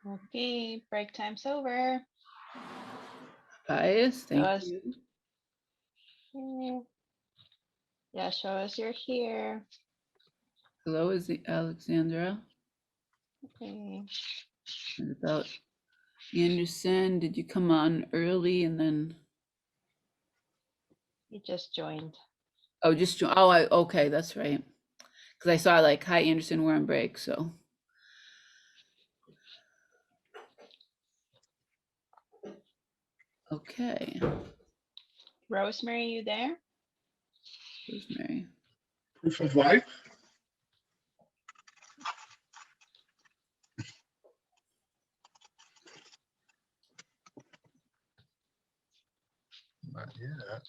Speaker 2: Okay, break time's over.
Speaker 1: Bias, thank
Speaker 2: Us.
Speaker 1: you.
Speaker 2: Okay. Yeah, show us you're here.
Speaker 1: Hello, is it Alexandra?
Speaker 2: Okay.
Speaker 1: And about Anderson, did you come on early and then?
Speaker 2: He just joined.
Speaker 1: Oh, okay, that's right. Because I saw like, hi Anderson, we're on break, so. Okay,
Speaker 2: Rosemary, you there?
Speaker 1: Rosemary.
Speaker 7: Proof of life. Not yet.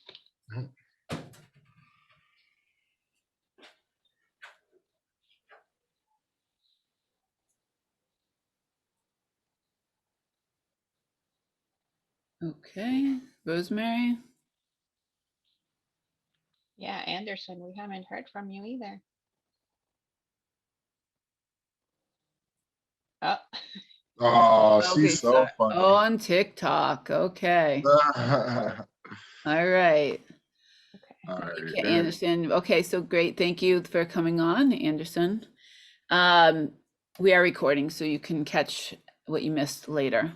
Speaker 1: Okay, Rosemary.
Speaker 2: Yeah, Anderson, we haven't heard from you either. Oh,
Speaker 7: Oh,
Speaker 1: Okay,
Speaker 7: she's so funny.
Speaker 1: on TikTok. Okay.
Speaker 7: All
Speaker 1: All right.
Speaker 7: right,
Speaker 1: Okay,
Speaker 7: there.
Speaker 1: Anderson. Okay, so great. Thank you for coming on, Anderson. We are recording, so you can catch what you missed later.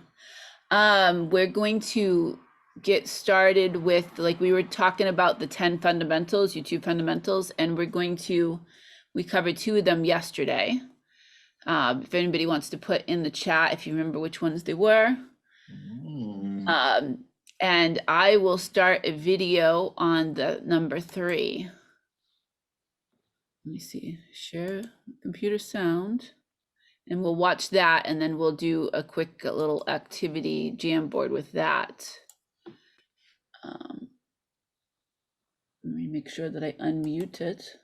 Speaker 1: We're going to get started with, like we were talking about the 10 fundamentals, YouTube fundamentals, and we covered 2 of them yesterday. If anybody wants to put in the chat, if you remember which ones they were. And I will start a video on the number 3. Let me see, share computer sound, and we'll watch that, and then we'll do a quick little activity Jamboard with that. Let me make sure that I unmute it.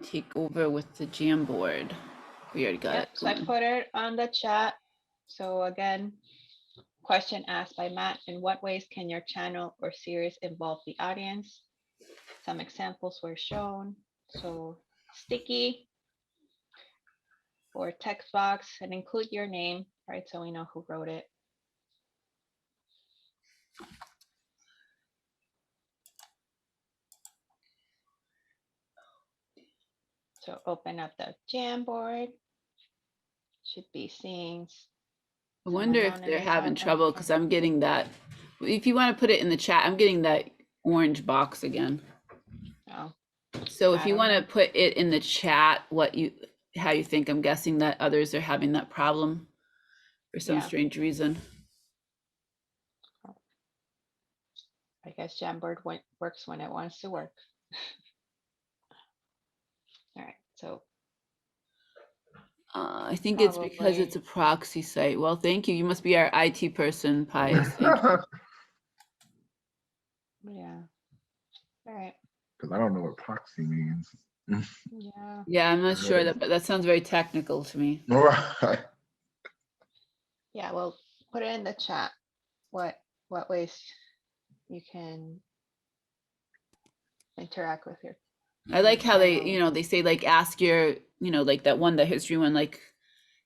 Speaker 1: Take over with the Jamboard. We already got
Speaker 2: yeah,
Speaker 1: it
Speaker 2: so I
Speaker 1: going.
Speaker 2: put it on the chat. So again, question asked by Matt, in what ways can your channel or series involve the audience? Some examples were shown. So sticky or text box, and include your name, right? So we know who wrote it. So open up the Jamboard. Should be seeing.
Speaker 1: I wonder if they're
Speaker 2: anonymous
Speaker 1: having
Speaker 2: icon.
Speaker 1: trouble, because I'm getting that. If you want to put it in the chat, I'm getting that orange box again.
Speaker 2: Oh,
Speaker 1: So if
Speaker 2: I
Speaker 1: you
Speaker 2: don't
Speaker 1: want to
Speaker 2: know.
Speaker 1: put it in the chat, how you think, I'm guessing that others are having that problem for some
Speaker 2: Yeah.
Speaker 1: strange reason.
Speaker 2: I guess Jamboard works when it wants to work. All right, so
Speaker 1: I think it's because
Speaker 2: probably.
Speaker 1: it's a proxy site. Well, thank you. You must be our IT person, Pius. Thank you.
Speaker 2: Yeah. All right.
Speaker 7: Because I don't know what proxy means.
Speaker 2: Yeah.
Speaker 1: Yeah, I'm not sure that, but that sounds very technical to me.
Speaker 7: All right.
Speaker 2: Yeah. Well, put it in the chat. What ways you can interact with your.
Speaker 1: I like how they,
Speaker 2: channel.
Speaker 1: they say like ask your, like that one, the history one, like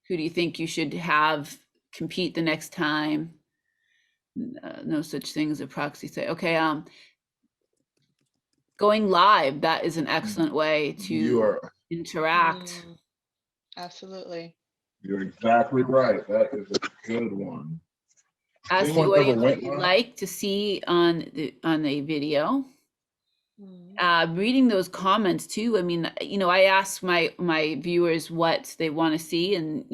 Speaker 1: who do you think you should have compete the next time? No such thing as a proxy site. Okay, going live, that is an excellent way
Speaker 7: You
Speaker 1: to
Speaker 7: are
Speaker 1: interact.
Speaker 2: Absolutely.
Speaker 7: you're exactly right. That is a good one.
Speaker 1: Ask the
Speaker 7: Anyone ever
Speaker 1: audience what
Speaker 7: went
Speaker 1: you'd
Speaker 7: live?
Speaker 1: like to see on the video.
Speaker 2: Mm.
Speaker 1: Reading those comments too. I mean, I ask my viewers what they want to see, and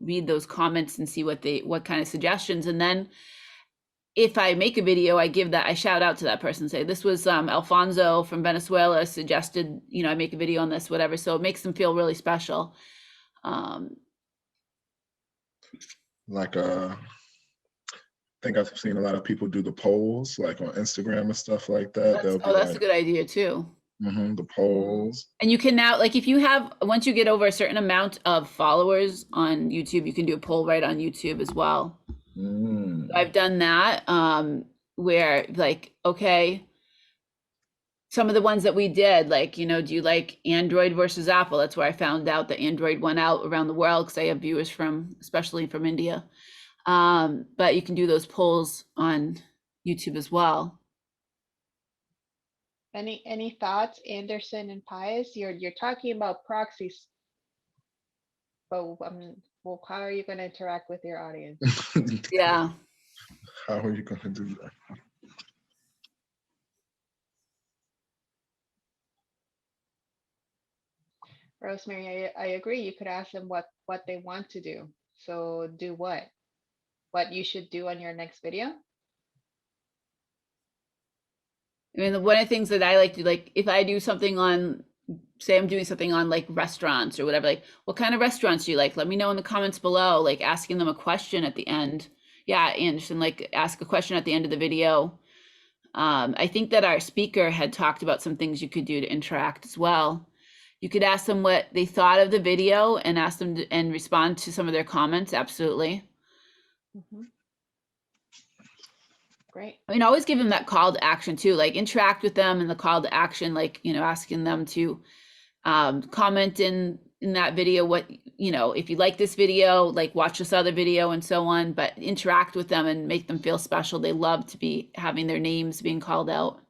Speaker 1: read those comments and see what kind of suggestions, and then if I make a video, I shout out to that person, say this was Alfonso from Venezuela suggested, I make a video on this, whatever. So it makes them feel really special.
Speaker 7: Like I think I've seen a lot of people do the polls, like on Instagram and stuff like that. They'll be
Speaker 1: That's a
Speaker 7: like,
Speaker 1: good idea too.
Speaker 7: the polls.
Speaker 1: And you can now, like, if you have, once you get over a certain amount of followers on YouTube, you can do a poll right on YouTube as well. I've done that, where like, okay, some of the ones that we did, like, do you like Android versus Apple? That's where I found out that Android went out around the world, because I have viewers especially from India. But you can do those polls on YouTube as well.
Speaker 2: Any thoughts, Anderson and Pius? You're talking about proxies. But well, how are you going to interact with your audience?
Speaker 1: Yeah.
Speaker 7: How are you going to do that?
Speaker 2: Rosemary, I agree. You could ask them what they want to do. So do what? What you should do on your next video?
Speaker 1: I mean, one of the things that I like to, like, if I do something on, say I'm doing something on like restaurants or whatever, like, what kind of restaurants do you like? Let me know in the comments below, like asking them a question at the end. Yeah, Anderson, like ask a question at the end of the video. I think that our speaker had talked about some things you could do to interact as well. You could ask them what they thought of the video and ask them to, and respond to some of their comments. Absolutely.
Speaker 2: Mm-hmm. Great.
Speaker 1: I mean, always give them that call to action too, like interact with them and the call to action, like, you know, asking them to comment in that video, what, you know, if you like this video, like watch this other video and so on, but interact with them and make them feel special. They love to be having their names being called out.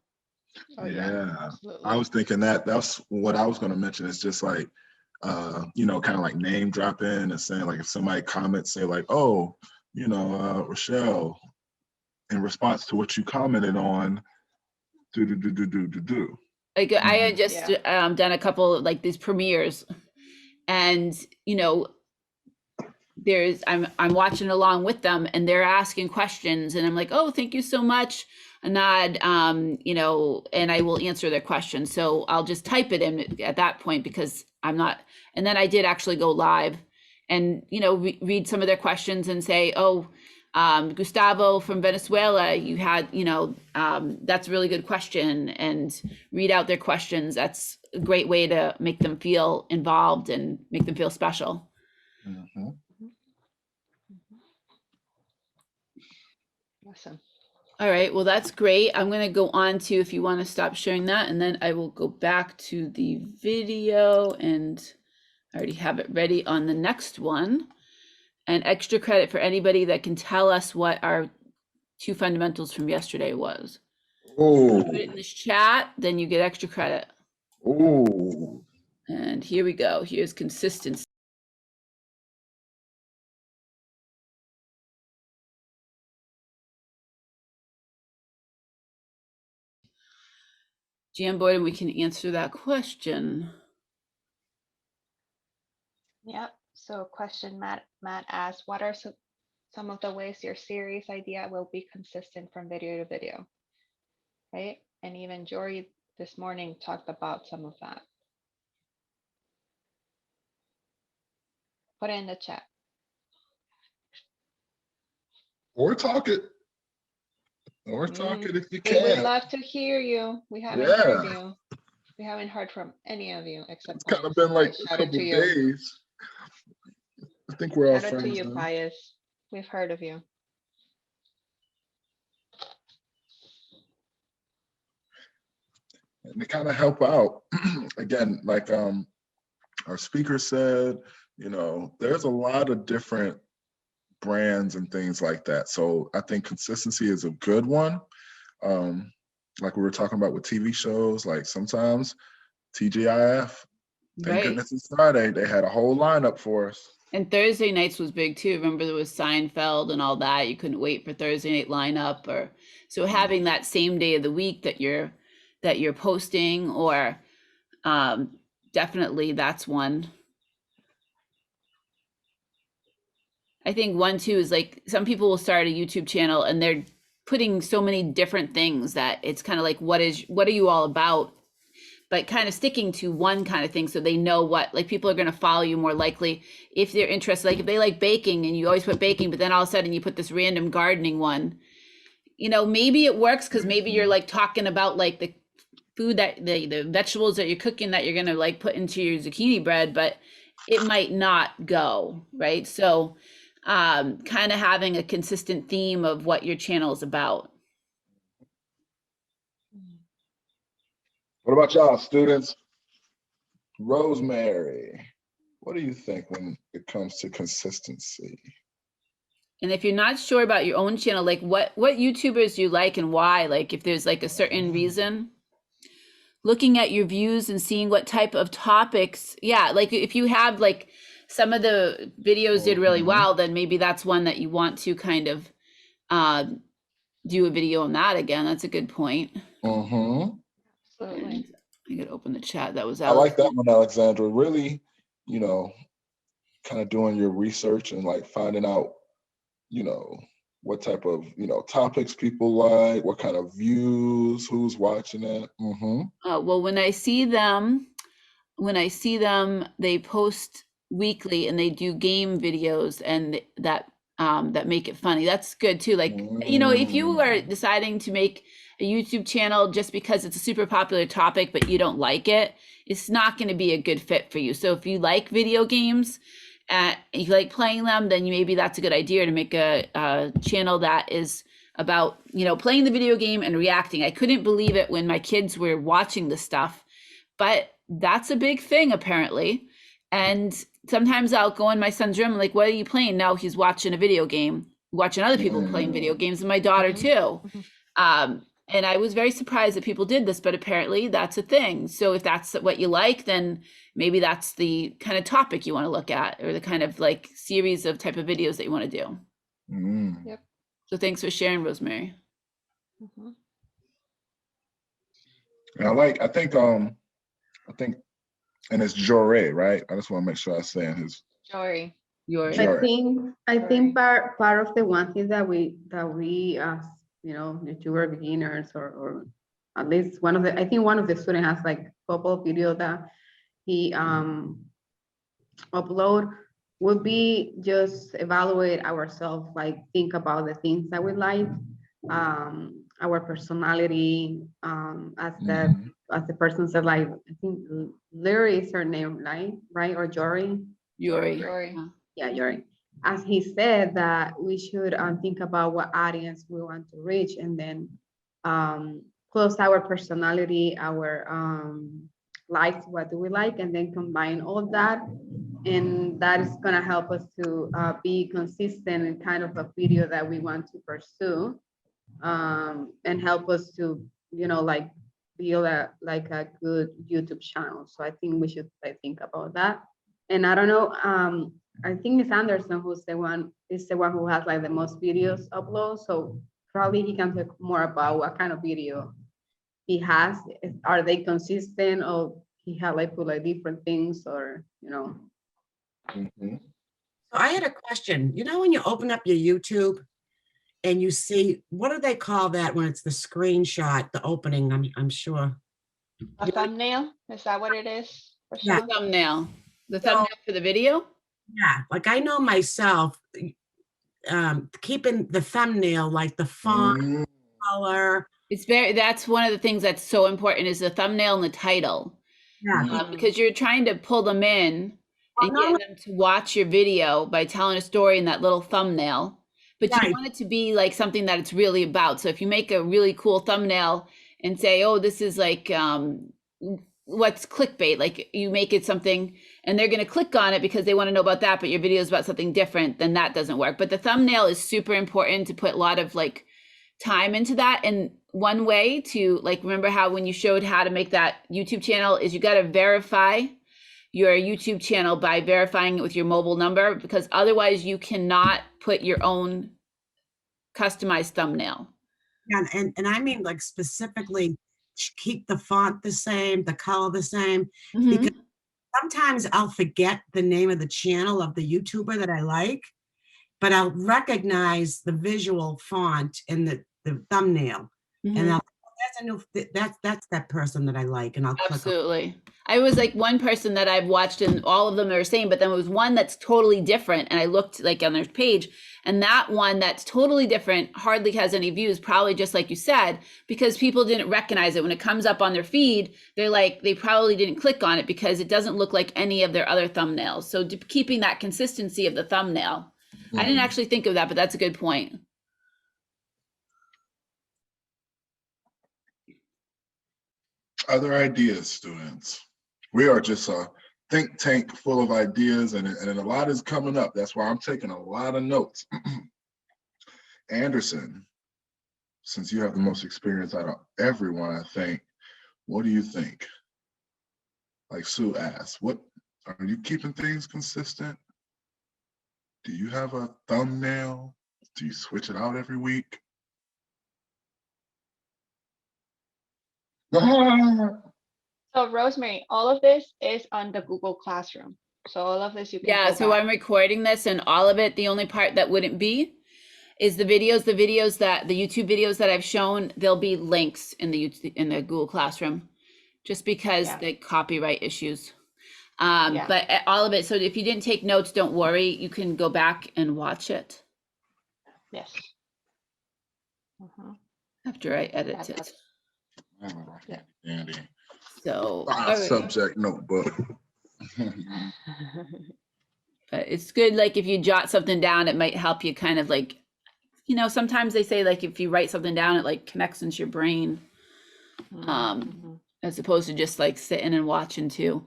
Speaker 2: Oh,
Speaker 7: Yeah,
Speaker 2: absolutely.
Speaker 7: I was thinking that's what I was going to mention. It's just like, you know, kind of like name drop in and saying like, if somebody comments, say like, oh, you know, Rochelle, in response to what you commented on, do.
Speaker 1: Like I had just
Speaker 2: Yeah.
Speaker 1: done a couple of like these premieres, and you know, I'm watching along with them, and they're asking questions, and I'm like, oh, thank you so much, Anad, you know, and I will answer their questions. So I'll just type it in at that point because I'm not. And then I did actually go live, and you know, read some of their questions and say, oh. Gustavo from Venezuela, you had, you know, that's a really good question, and read out their questions. That's a great way to make them feel involved and make them feel special.
Speaker 7: Mm-hmm.
Speaker 2: Awesome.
Speaker 1: All right, well, that's great. I'm going to go on to, if you want to stop sharing that, and then I will go back to the video, and I already have it ready on the next one. And extra credit for anybody that can tell us what our 2 fundamentals from yesterday was.
Speaker 7: Oh,
Speaker 1: Put it in this chat, then you get extra credit.
Speaker 7: oh.
Speaker 1: And here we go. Here's consistency. Jamboard, and we can answer that question.
Speaker 2: Yep. So question Matt asked, what are some of the ways your series idea will be consistent from video to video? Right? And even Joeri this morning talked about some of that. Put it in the chat.
Speaker 7: Or talk it. Or talk it if you
Speaker 2: We would
Speaker 7: can.
Speaker 2: love to hear you. We haven't
Speaker 7: Yeah.
Speaker 2: heard you. We haven't heard from any of you except
Speaker 7: It's kind of
Speaker 2: Pius.
Speaker 7: been like
Speaker 2: So
Speaker 7: a
Speaker 2: shout out
Speaker 7: couple
Speaker 2: to you.
Speaker 7: days. I think we're all
Speaker 2: Shout out to
Speaker 7: friends
Speaker 2: you,
Speaker 7: now.
Speaker 2: Pius. We've heard of you.
Speaker 7: And they kind of help out. Again, like our speaker said, you know, there's a lot of different brands and things like that. So I think consistency is a good one. Like we were talking about with TV shows, like sometimes TGIF, thank
Speaker 1: Right.
Speaker 7: goodness it's Friday, they had a whole lineup for us.
Speaker 1: And Thursday nights was big too. Remember there was Seinfeld and all that. You couldn't wait for Thursday night lineup, or so having that same day of the week that you're posting, or definitely that's one. I think one too is like some people will start a YouTube channel and they're putting so many different things that it's kind of like, what are you all about? But kind of sticking to one kind of thing so they know what, like people are going to follow you more likely if they're interested. Like if they like baking and you always put baking, but then all of a sudden you put this random gardening one, you know, maybe it works because maybe you're like talking about like the food that the vegetables that you're cooking that you're going to like put into your zucchini bread, but it might not go, right? So kind of having a consistent theme of what your channel is about.
Speaker 7: What about y'all, students? Rosemary, what do you think when it comes to consistency?
Speaker 1: And if you're not sure about your own channel, like what YouTubers you like and why, like if there's like a certain reason, looking at your views and seeing what type of topics, yeah, like if you have like some of the videos did really
Speaker 7: Mhm.
Speaker 1: well, then maybe that's one that you want to kind of do a video on that again. That's a good point.
Speaker 7: Mm-hmm.
Speaker 2: Absolutely.
Speaker 1: And I could open the chat. That was
Speaker 7: I like
Speaker 1: Alex.
Speaker 7: that one, Alexandra. Really, you know, kind of doing your research and like finding out, you know, what type of, you know, topics people like, what kind of views, who's watching it. Mm-hmm.
Speaker 1: Well, when I see them, they post weekly and they do game videos and that make it funny. That's good too. Like, you know, if you are deciding to make a YouTube channel just because it's a super popular topic, but you don't like it, it's not going to be a good fit for you. So if you like video games, if you like playing them, then maybe that's a good idea to make a channel that is about, you know, playing the video game and reacting. I couldn't believe it when my kids were watching this stuff, but that's a big thing apparently. And sometimes I'll go in my son's room, like, what are you playing? No, he's watching a video game, watching other people playing video games, and my daughter too. And I was very surprised that people did this, but apparently that's a thing. So if that's what you like, then maybe that's the kind of topic you want to look at, or the kind of like series of type of videos that you want to do.
Speaker 7: Mm.
Speaker 2: Yep.
Speaker 1: So thanks for sharing, Rosemary.
Speaker 2: Mhm.
Speaker 7: And I think, and it's Joeri, right? I just want to make sure I'm saying his.
Speaker 2: Joeri.
Speaker 1: Yours.
Speaker 7: Sure.
Speaker 4: I think part of the one thing that we as, you know, YouTuber beginners or at least one of the, I think one of the students has like a couple of videos that he upload would be just evaluate ourselves, like think about the things that we like, our personality, as the person said, like, I think Larry is her name, right? Or Jory?
Speaker 1: Yuri.
Speaker 2: Joeri.
Speaker 4: Yeah, Jory. As he said that we should think about what audience we want to reach, and then close our personality, our likes, what do we like, and then combine all that. And that is gonna help us to be consistent in kind of a video that we want to pursue, and help us to, you know, like build a good YouTube channel. So I think we should think about that. And I don't know, I think Miss Anderson, is the one who has like the most videos uploaded. So probably he can talk more about what kind of video he has. Are they consistent, or he had like put like different things, or, you know?
Speaker 7: Mm-hmm.
Speaker 9: So I had a question. You know, when you open up your YouTube and you see, what do they call that when it's the screenshot, the opening? I'm sure.
Speaker 2: A thumbnail? Is that what it is? For
Speaker 9: Yeah.
Speaker 2: some?
Speaker 1: Thumbnail. The thumbnail for the video?
Speaker 9: Yeah, like I know myself, keeping the thumbnail, like the font, color.
Speaker 1: That's one of the things that's so important, is the thumbnail and the title.
Speaker 9: Yeah.
Speaker 1: Because you're trying to pull them in and
Speaker 9: Well,
Speaker 1: get them to watch your video by telling a story in that little thumbnail. But you
Speaker 9: Right.
Speaker 1: want it to be like something that it's really about. So if you make a really cool thumbnail and say, oh, this is like what's clickbait, like you make it something and they're going to click on it because they want to know about that, but your video is about something different, then that doesn't work. But the thumbnail is super important to put a lot of like time into that. And one way to, like, remember how when you showed how to make that YouTube channel is you got to verify your YouTube channel by verifying it with your mobile number, because otherwise you cannot put your own customized thumbnail.
Speaker 9: Yeah, and I mean like specifically keep the font the same, the color the same, because sometimes I'll forget the name of the channel of the YouTuber that I like, but I'll recognize the visual font in the thumbnail, and I'll, that's a new, that's that person that I like, and I'll click on.
Speaker 1: Absolutely. I was like one person that I've watched and all of them are the same, but then there was one that's totally different. And I looked like on their page, and that one that's totally different hardly has any views, probably just like you said, because people didn't recognize it. When it comes up on their feed, they're like, they probably didn't click on it because it doesn't look like any of their other thumbnails. So keeping that consistency of the thumbnail. I didn't actually think of that, but that's a good point.
Speaker 7: Other ideas, students. We are just a think tank full of ideas, and a lot is coming up. That's why I'm taking a lot of notes. Anderson, since you have the most experience out of everyone, I think, what do you think? Like Sue asked, what Are you keeping things consistent? Do you have a thumbnail? Do you switch it out every week?
Speaker 2: So Rosemary, all of this is on the Google Classroom. So all of this you can
Speaker 1: Yeah,
Speaker 2: go
Speaker 1: so
Speaker 2: back.
Speaker 1: I'm recording this and all of it, the only part that wouldn't be is the videos that the YouTube videos that I've shown, there'll be links in the Google Classroom just because
Speaker 2: Yeah.
Speaker 1: the copyright issues.
Speaker 2: Yeah.
Speaker 1: But all of it, so if you didn't take notes, don't worry, you can go back and watch it
Speaker 2: Yes. Mhm.
Speaker 1: after I
Speaker 2: Yeah,
Speaker 1: edit it.
Speaker 2: that's- Yeah.
Speaker 7: Andy.
Speaker 1: So, all right.
Speaker 7: Subject notebook.
Speaker 1: But it's good, like if you jot something down, it might help you kind of like, you know, sometimes they say like if you write something down, it like connects into your brain,
Speaker 2: Mhm.
Speaker 1: as opposed to just like sitting and watching too.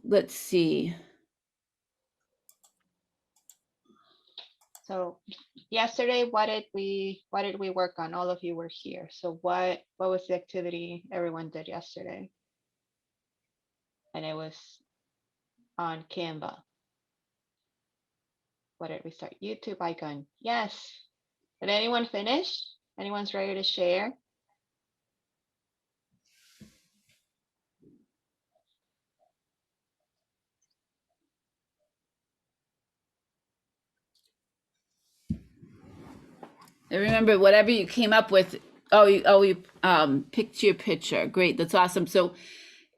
Speaker 1: Let's see.
Speaker 2: So yesterday, what did we work on? All of you were here. So what was the activity everyone did yesterday? And it was on Canva. What did we start? YouTube icon. Yes. Did anyone finish? Anyone's ready to share?
Speaker 1: And remember, whatever you came up with, you picked your picture. Great, that's awesome. So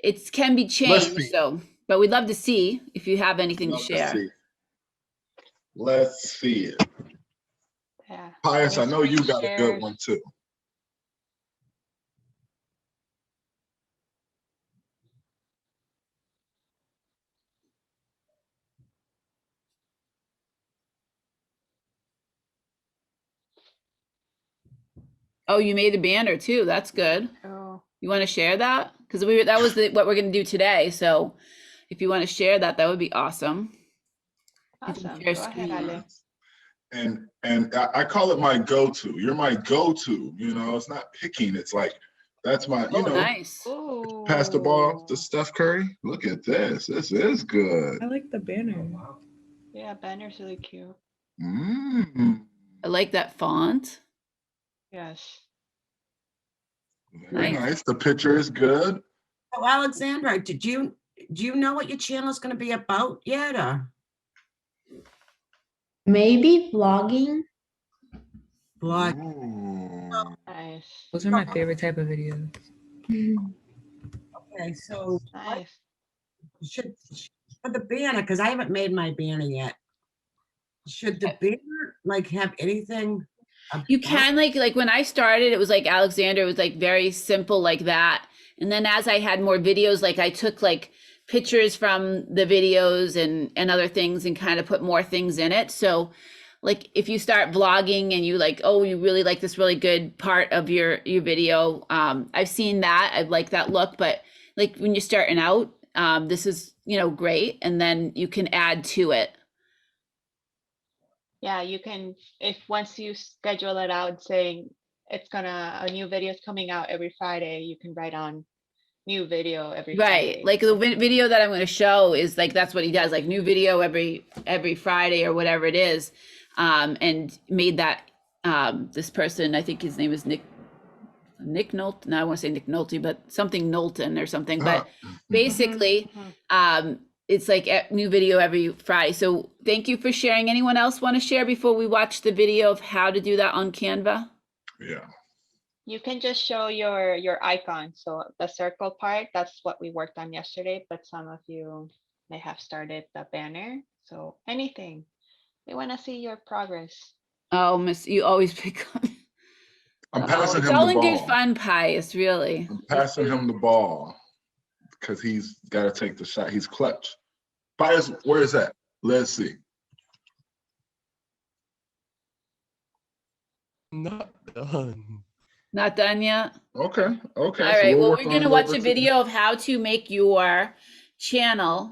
Speaker 1: it can be changed.
Speaker 7: see.
Speaker 1: So, but we'd love to see if you have anything to
Speaker 7: Love to
Speaker 1: share.
Speaker 7: see. Let's see it.
Speaker 2: Yeah.
Speaker 7: Pius, I
Speaker 2: Any
Speaker 7: know you
Speaker 2: screen
Speaker 7: got a good
Speaker 2: shares?
Speaker 7: one too.
Speaker 1: Oh, you made a banner too. That's good.
Speaker 2: Oh,
Speaker 1: You want to share that? Because that was what we're going to do today. So if you want to share that, that would be awesome. You can
Speaker 2: awesome.
Speaker 1: share
Speaker 2: Go ahead,
Speaker 1: screen.
Speaker 2: Ale.
Speaker 7: And I call it my go-to. You're my go-to. You know, it's not picking. It's like that's my. You
Speaker 1: Oh,
Speaker 7: know,
Speaker 1: nice.
Speaker 2: Ooh.
Speaker 7: pass the ball to Steph Curry. Look at this. This is good.
Speaker 5: I like the banner.
Speaker 2: Yeah, banner's really cute.
Speaker 7: Mm.
Speaker 1: I like that font.
Speaker 2: Yes.
Speaker 7: Very
Speaker 1: Nice.
Speaker 7: nice. The picture is good.
Speaker 9: So Alexandra, do you know what your channel is going to be about yet? Or
Speaker 10: Maybe vlogging.
Speaker 9: blog?
Speaker 7: Ooh.
Speaker 2: Nice.
Speaker 5: Those are my favorite type of videos.
Speaker 9: Okay, so what
Speaker 2: Nice.
Speaker 9: should for the banner, because I haven't made my banner yet. Should the banner like have anything?
Speaker 1: You
Speaker 9: about-
Speaker 1: can like when I started, it was like Alexander, it was like very simple like that. And then as I had more videos, like I took like pictures from the videos and other things and kind of put more things in it. So like if you start vlogging and you like, oh, you really like this really good part of your video. I've seen that. I like that look, but like when you're starting out, this is, you know, great. And then you can add to it.
Speaker 2: Yeah, you can, if once you schedule it out saying a new video is coming out every Friday, you can write on new video every
Speaker 1: Right.
Speaker 2: Friday.
Speaker 1: Like the video that I'm going to show is like, that's what he does, like new video every Friday or whatever it is. And made that, this person, I think his name is Nick Nolte. No, I want to say Nick Nolte, but something Knowlton or something. But basically, it's like a new video every Friday. So thank you for sharing. Anyone else want to share before we watch the video of how to do that on Canva?
Speaker 7: Yeah.
Speaker 2: You can just show your icon. So the circle part, that's what we worked on yesterday, but some of you may have started the banner. So anything. We want to see your progress.
Speaker 1: Oh, Miss, you always pick on.
Speaker 7: I'm passing
Speaker 1: It's
Speaker 7: him
Speaker 1: all
Speaker 7: the
Speaker 1: in good
Speaker 7: ball.
Speaker 1: fun, Pius, really.
Speaker 7: I'm passing him the ball because he's got to take the shot. He's clutch. Pius, where is that? Let's see.
Speaker 8: Not done.
Speaker 1: Not done yet?
Speaker 7: Okay. Okay.
Speaker 1: All
Speaker 7: so
Speaker 1: right,
Speaker 7: we'll
Speaker 1: well,
Speaker 7: work
Speaker 1: we're
Speaker 7: on
Speaker 1: gonna
Speaker 7: it
Speaker 1: watch
Speaker 7: over
Speaker 1: a
Speaker 7: to-
Speaker 1: video of how to make your channel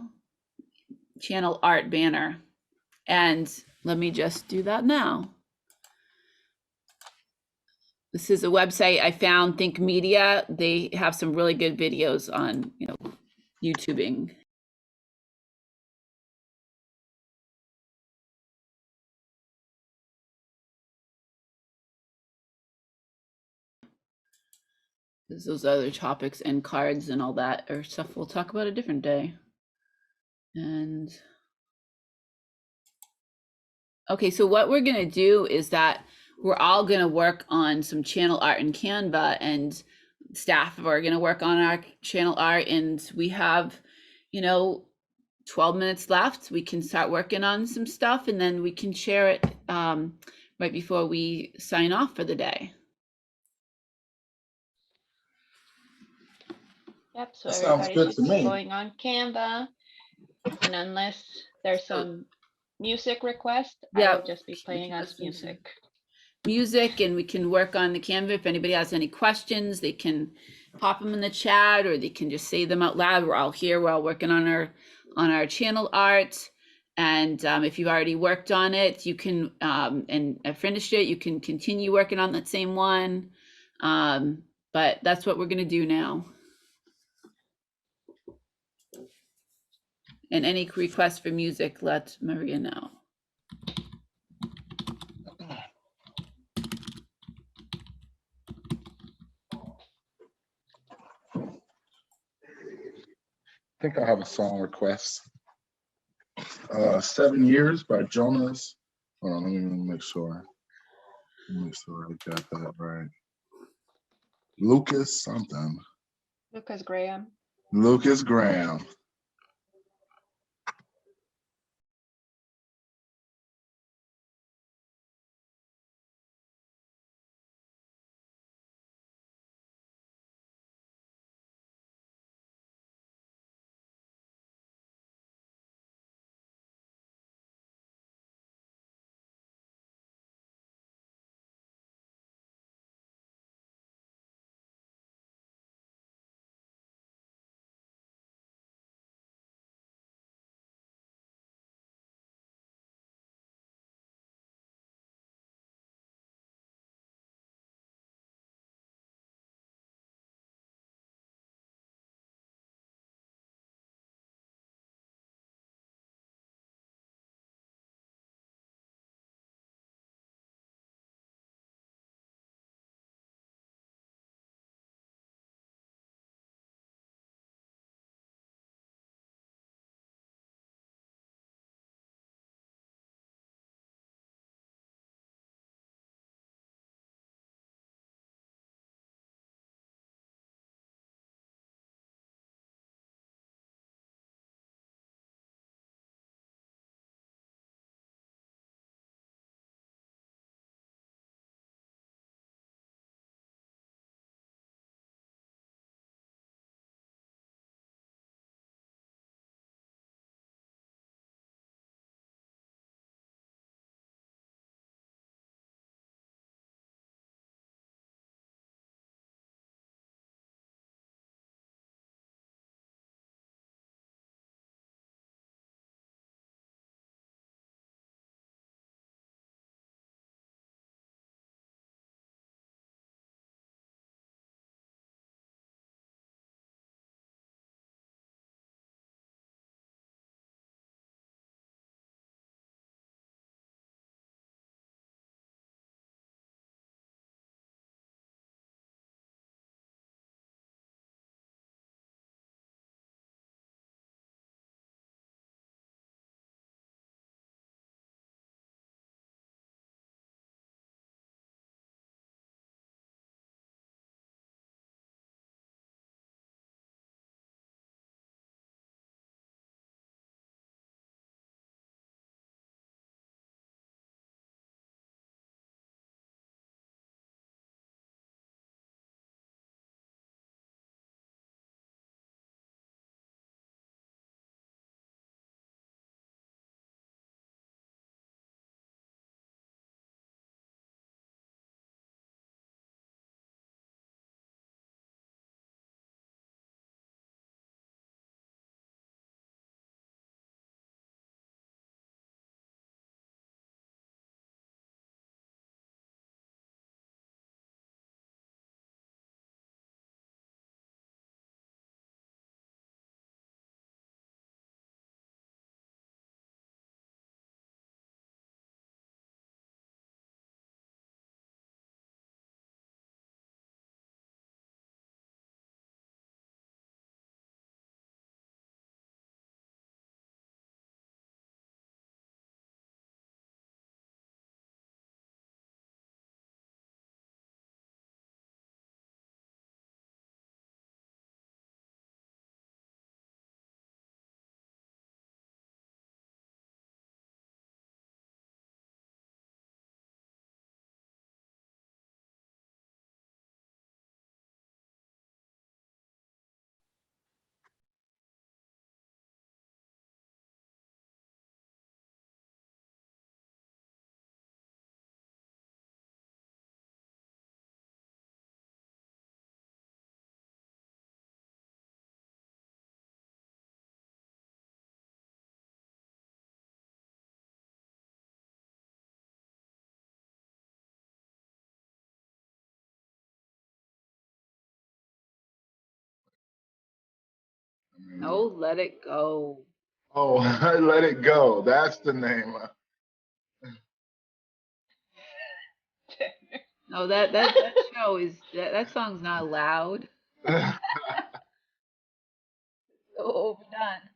Speaker 1: art banner. And let me just do that now. This is a website I found, Think Media. They have some really good videos on, you know, YouTubing. 'cause those other topics and cards and all that are stuff we'll talk about a different day. And okay, so what we're gonna do is that we're all gonna work on some channel art in Canva, and staff are gonna work on our channel art, and we have, you know, 12 minutes left. We can start working on some stuff, and then we can share it right before we sign off for the day.
Speaker 2: Yep, so
Speaker 7: That sounds
Speaker 2: everybody
Speaker 7: good
Speaker 2: should
Speaker 7: to
Speaker 2: be
Speaker 7: me.
Speaker 2: going on Canva. And unless there's some music request, I
Speaker 1: Yeah,
Speaker 2: will just be playing us music.
Speaker 1: Music, and we can work on the Canva. If anybody has any questions, they can pop them in the chat, or they can just say them out loud. We're all here. We're all working on our channel art. And if you've already worked on it, you can and finished it, you can continue working on that same one. But that's what we're gonna do now. And any requests for music, let Maria know.
Speaker 7: I think I have a song request. 7 Years by Jonas. Hold on, let me make sure. Make sure I got that right. Lucas something.
Speaker 2: Lucas Graham.
Speaker 7: Lucas Graham.
Speaker 1: Oh, let it go.
Speaker 7: Oh, Let It Go. That's the name.
Speaker 1: No, that show is that song's not allowed. So overdone.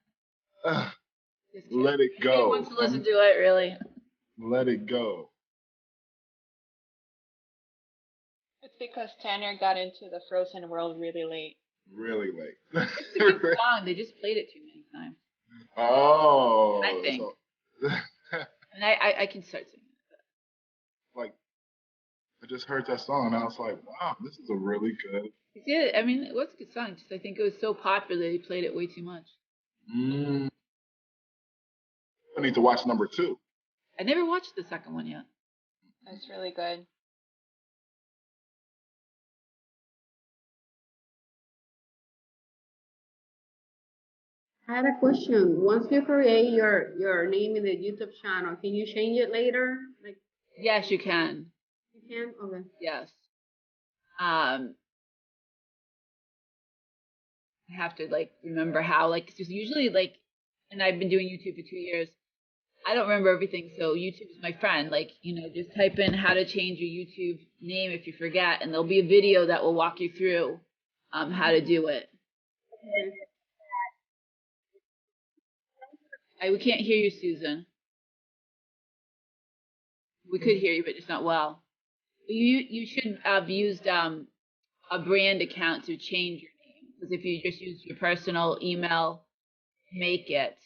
Speaker 1: Just kidding.
Speaker 7: Let It
Speaker 1: Who
Speaker 7: Go.
Speaker 1: wants to listen to it, really?
Speaker 7: Let It Go.
Speaker 2: It's because Tanner got into the Frozen world really late.
Speaker 7: Really late.
Speaker 1: It's a good song. They just played it too many times.
Speaker 7: Oh.
Speaker 1: I think.
Speaker 7: So,
Speaker 1: And I can start singing.
Speaker 7: like, I just heard that song and I was like, wow, this is a really good.
Speaker 1: Yeah, I mean, it was a good song. Just I think it was so popular they played it way too much.
Speaker 7: I need to watch number 2.
Speaker 1: I never watched the second one yet.
Speaker 2: It's really good.
Speaker 4: I had a question. Once you create your name in the YouTube channel, can you change it later? Like
Speaker 1: Yes, you can.
Speaker 4: you can? Okay.
Speaker 1: Yes. I have to like remember how, like, just usually like, and I've been doing YouTube for 2 years. I don't remember everything, so YouTube is my friend. Like, just type in how to change your YouTube name if you forget, and there'll be a video that will walk you through how to do it. We can't hear you, Susan. We could hear you, but it's not well. You should have used a brand account to change your name, because if you just use your personal email, make it,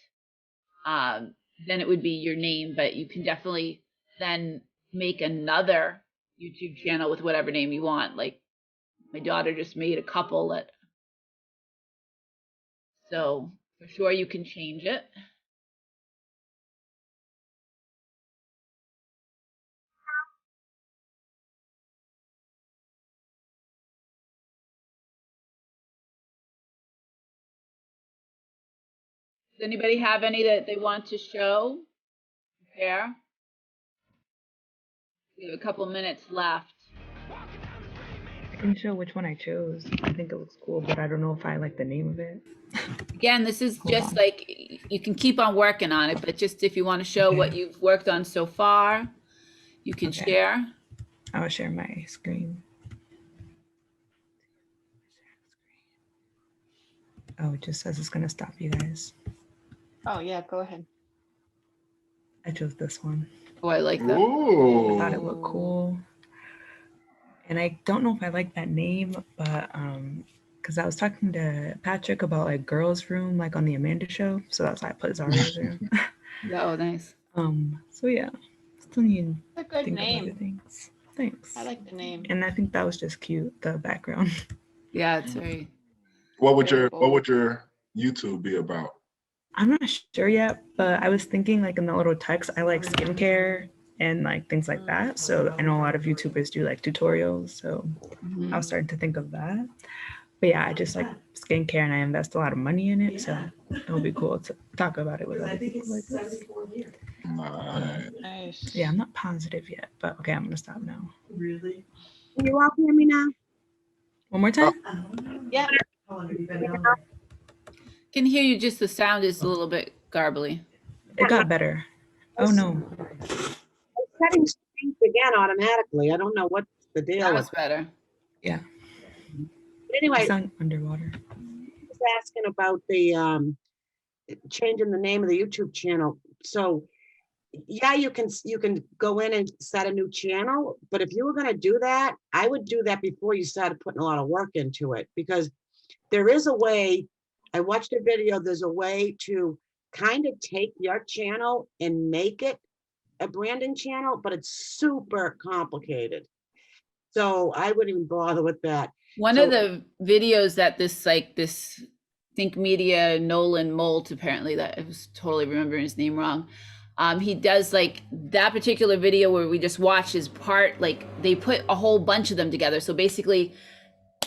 Speaker 1: then it would be your name. But you can definitely then make another YouTube channel with whatever name you want. Like my daughter just made a couple that, so for sure you can change it. Does anybody have any that they want to show? There. We have a couple minutes left.
Speaker 5: I can show which one I chose. I think it looks cool, but I don't know if I like the name of it.
Speaker 1: Again, this is
Speaker 5: Hold
Speaker 1: just
Speaker 5: on.
Speaker 1: like, you can keep on working on it, but just if you want to show what
Speaker 5: Okay.
Speaker 1: you've worked on so far, you can
Speaker 5: Okay.
Speaker 1: share.
Speaker 5: I'll share my screen. Oh, it just says it's gonna stop you guys.
Speaker 2: Oh yeah, go ahead.
Speaker 5: I chose this one.
Speaker 1: Oh, I like that.
Speaker 7: Ooh.
Speaker 5: I thought it looked cool. And I don't know if I like that name, but because I was talking to Patrick about like girls' room, like on the Amanda show. So that's why I put Zaria's room.
Speaker 1: Oh, nice.
Speaker 5: So yeah, still need
Speaker 2: It's a
Speaker 5: to
Speaker 2: good
Speaker 5: think of other
Speaker 2: name.
Speaker 5: things. Thanks.
Speaker 2: I like the name.
Speaker 5: And I think that was just cute, the background.
Speaker 1: Yeah, it's very.
Speaker 7: What would
Speaker 2: Very
Speaker 7: your
Speaker 2: cool.
Speaker 7: YouTube be about?
Speaker 5: I'm not sure yet, but I was thinking like in the little text, I like skincare and like things like that. So I know a lot of YouTubers do like tutorials. So I was starting to think of that. But yeah, I just like skincare and I invest a lot of money in it. So it would be cool to talk about it with other people like this.
Speaker 2: Nice.
Speaker 5: Yeah, I'm not positive yet, but okay, I'm gonna stop now.
Speaker 9: Really? Can you all hear me now?
Speaker 5: One more time?
Speaker 2: Yeah.
Speaker 1: Can hear you, just the sound is a little bit garbly.
Speaker 5: It got better. Oh no.
Speaker 9: Setting screens again automatically. I don't know what's the deal
Speaker 1: That
Speaker 9: with
Speaker 1: was better.
Speaker 5: Yeah.
Speaker 9: But anyway,
Speaker 5: I
Speaker 9: I
Speaker 5: sound underwater.
Speaker 9: was asking about the changing the name of the YouTube channel. So yeah, you can go in and set a new channel, but if you were going to do that, I would do that before you started putting a lot of work into it, because there is a way. I watched a video. There's a way to kind of take your channel and make it a branding channel, but it's super complicated. So I wouldn't even bother with that.
Speaker 1: One of the videos that this Think Media Nolan Molt, apparently, that I was totally remembering his name wrong. He does like that particular video where we just watched his part, like they put a whole bunch of them together. So basically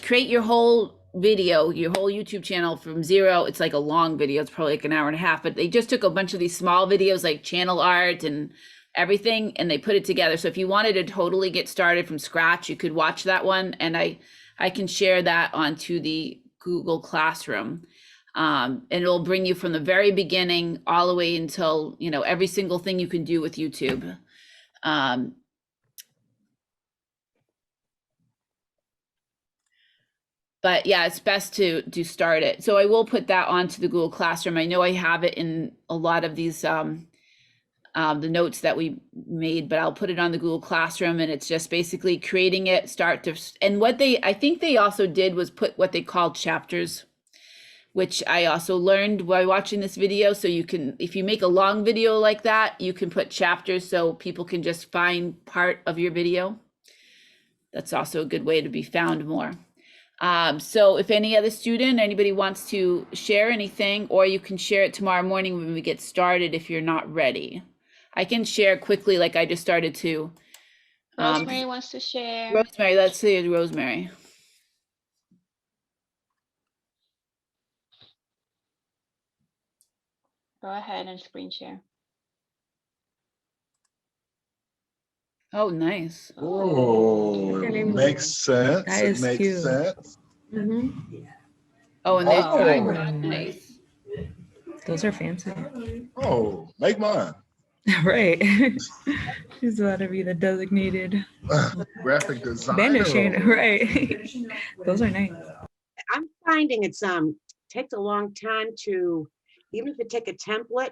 Speaker 1: create your whole video, your whole YouTube channel from zero. It's like a long video. It's probably like an hour and a half, but they just took a bunch of these small videos like channel art and everything, and they put it together. So if you wanted to totally get started from scratch, you could watch that one. And I can share that onto the Google Classroom. And it'll bring you from the very beginning all the way until, you know, every single thing you can do with YouTube. But yeah, it's best to start it. So I will put that onto the Google Classroom. I know I have it in a lot of these the notes that we made, but I'll put it on the Google Classroom, and it's just basically creating it, and what I think they also did was put what they called chapters, which I also learned by watching this video. So you can, if you make a long video like that, you can put chapters so people can just find part of your video. That's also a good way to be found more. So if any other student, anybody wants to share anything, or you can share it tomorrow morning when we get started if you're not ready. I can share quickly like I just started to.
Speaker 2: Rosemary wants to share.
Speaker 1: Rosemary, let's see Rosemary.
Speaker 2: Go ahead and screen share.
Speaker 1: Oh, nice.
Speaker 7: Oh, it makes sense.
Speaker 5: That
Speaker 7: It
Speaker 5: is
Speaker 7: makes
Speaker 5: cute.
Speaker 7: sense.
Speaker 1: Oh, and there's
Speaker 7: Oh.
Speaker 1: background. Nice.
Speaker 5: Those are fancy.
Speaker 7: Oh, make mine.
Speaker 5: Right. She's about to be the designated
Speaker 7: Graphic designer.
Speaker 5: banishing. Right. Those are nice.
Speaker 9: I'm finding it's takes a long time to, even if you take a template,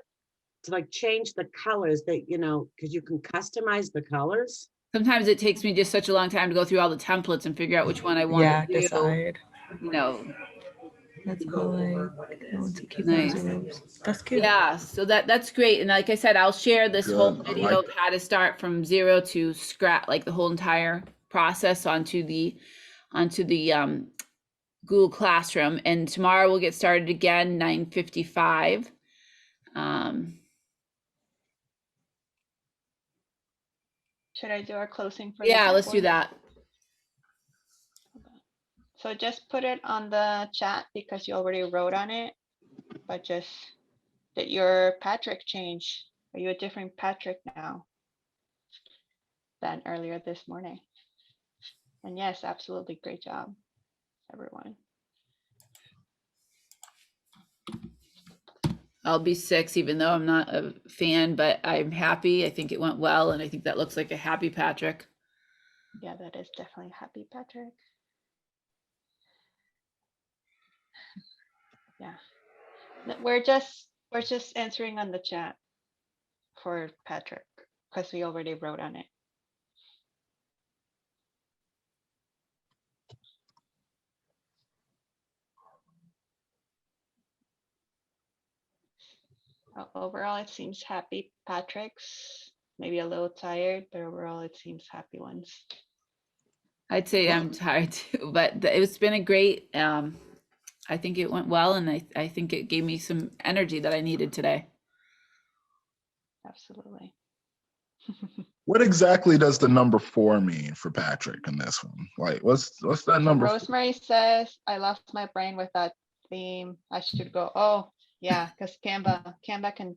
Speaker 9: to like change the colors that, you know, because you can customize the colors.
Speaker 1: Sometimes it takes me just such a long time to go through all the templates and figure out which one I want
Speaker 5: Yeah,
Speaker 1: to do.
Speaker 5: decide.
Speaker 1: You know.
Speaker 5: That's all I want to keep
Speaker 1: Nice.
Speaker 5: those rules. That's cute.
Speaker 1: Yeah, so that's great. And like I said, I'll share this whole
Speaker 7: Good. I
Speaker 1: video
Speaker 7: like
Speaker 1: of how to start from zero to scratch, like the whole entire process onto the Google Classroom. And tomorrow we'll get started again, 9:55.
Speaker 2: Should I do our closing for the
Speaker 1: Yeah, let's
Speaker 2: Jamboard?
Speaker 1: do that.
Speaker 2: So just put it on the chat because you already wrote on it, but just did your Patrick change? Are you a different Patrick now than earlier this morning? And yes, absolutely. Great job, everyone.
Speaker 1: I'll be 6, even though I'm not a fan, but I'm happy. I think it went well, and I think that looks like a happy Patrick.
Speaker 2: Yeah, that is definitely happy Patrick. Yeah, we're just answering on the chat for Patrick because we already wrote on it. Overall, it seems happy Patrick's. Maybe a little tired, but overall, it seems happy ones.
Speaker 1: I'd say I'm tired too, but it's been a great, I think it went well, and I think it gave me some energy that I needed today.
Speaker 2: Absolutely.
Speaker 7: What exactly does the number 4 mean for Patrick in this one? Like, what's that number?
Speaker 2: Rosemary says, I lost my brain with that theme. I should go, oh, yeah, because Canva can.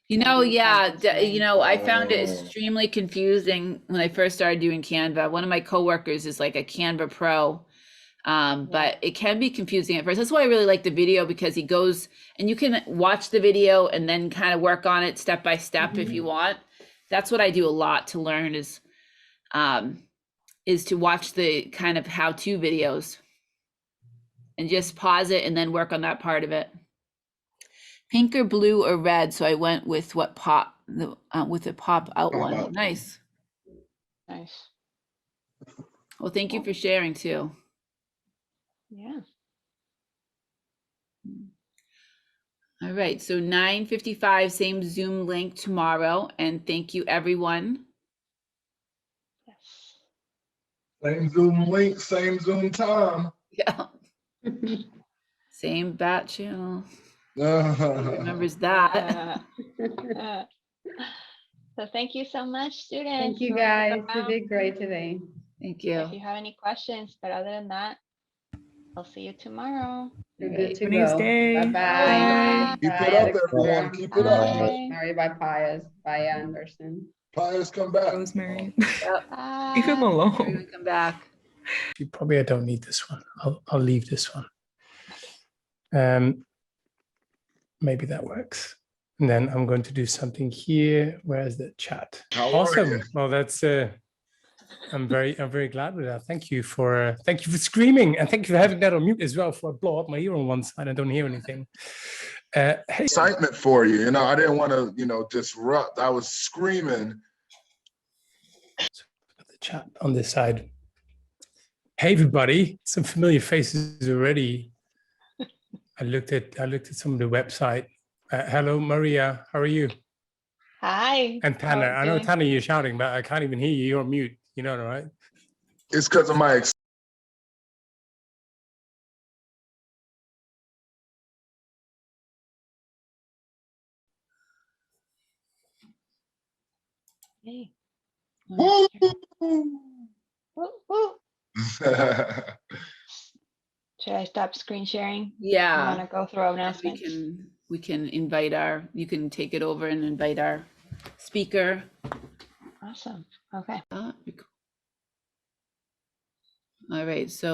Speaker 1: You know, yeah,
Speaker 2: confusing.
Speaker 1: you know, I found it
Speaker 7: Oh.
Speaker 1: extremely confusing when I first started doing Canva. One of my coworkers is like a Canva pro, but it can be confusing at first. That's why I really like the video, because he goes and you can watch the video and then kind of work on it step by step if you want. That's what I do a lot to learn is to watch the kind of how-to videos and just pause it and then work on that part of it. Pink or blue or red, so I went with what with the pop out one.
Speaker 7: out.
Speaker 1: Nice.
Speaker 2: Nice.
Speaker 1: Well, thank you for sharing too.
Speaker 2: Yeah.
Speaker 1: All right, so 9:55, same Zoom link tomorrow, and thank you everyone.
Speaker 2: Yes.
Speaker 7: Same Zoom link, same Zoom time.
Speaker 1: Yeah. Same bat channel. Remembers that.
Speaker 2: So thank you so much, students.
Speaker 4: Thank you
Speaker 2: for
Speaker 4: guys. You
Speaker 2: around.
Speaker 4: did great today.
Speaker 1: Thank
Speaker 2: If
Speaker 1: you.
Speaker 2: you have any questions, but other than that, I'll see you tomorrow.
Speaker 4: You're good to
Speaker 5: Have a nice
Speaker 4: go.
Speaker 5: day.
Speaker 4: Bye-bye.
Speaker 2: Bye.
Speaker 7: Keep
Speaker 4: Bye,
Speaker 7: it up,
Speaker 4: Alexandra.
Speaker 7: everyone. Keep it up.
Speaker 2: Bye.
Speaker 4: Rosemary, bye, Pius. Bye, Anderson.
Speaker 7: Pius, come back.
Speaker 5: Rosemary.
Speaker 2: Bye.
Speaker 5: Leave him alone.
Speaker 1: Everyone come back.
Speaker 3: Probably I don't need this one. I'll leave this one. Maybe that works. And then I'm going to do something here. Where's the chat?
Speaker 7: How are
Speaker 3: Awesome.
Speaker 7: you?
Speaker 3: Well, that's I'm very glad with that. Thank you for screaming, and thank you for having that on mute as well. For I blow up my ear on one side, I don't hear anything. Hey,
Speaker 7: Excitement for you. You know, I didn't want to, disrupt. I was screaming.
Speaker 3: The chat on this side. Hey everybody, some familiar faces already. I looked at some of the website. Hello Maria, how are you?
Speaker 2: Hi.
Speaker 3: And
Speaker 2: how
Speaker 3: Tanner,
Speaker 2: are you
Speaker 3: I know
Speaker 2: doing?
Speaker 3: Tanner, you're shouting, but I can't even hear you. You're on mute. You know that, right?
Speaker 7: It's because of my
Speaker 2: Hey.
Speaker 7: Woo!
Speaker 2: Woo, woo. Should I stop screen sharing? I want
Speaker 1: Yeah.
Speaker 2: to go through
Speaker 1: And
Speaker 2: announcements.
Speaker 1: we can invite you can take it over and invite our speaker.
Speaker 2: Awesome. Okay.
Speaker 1: All right, so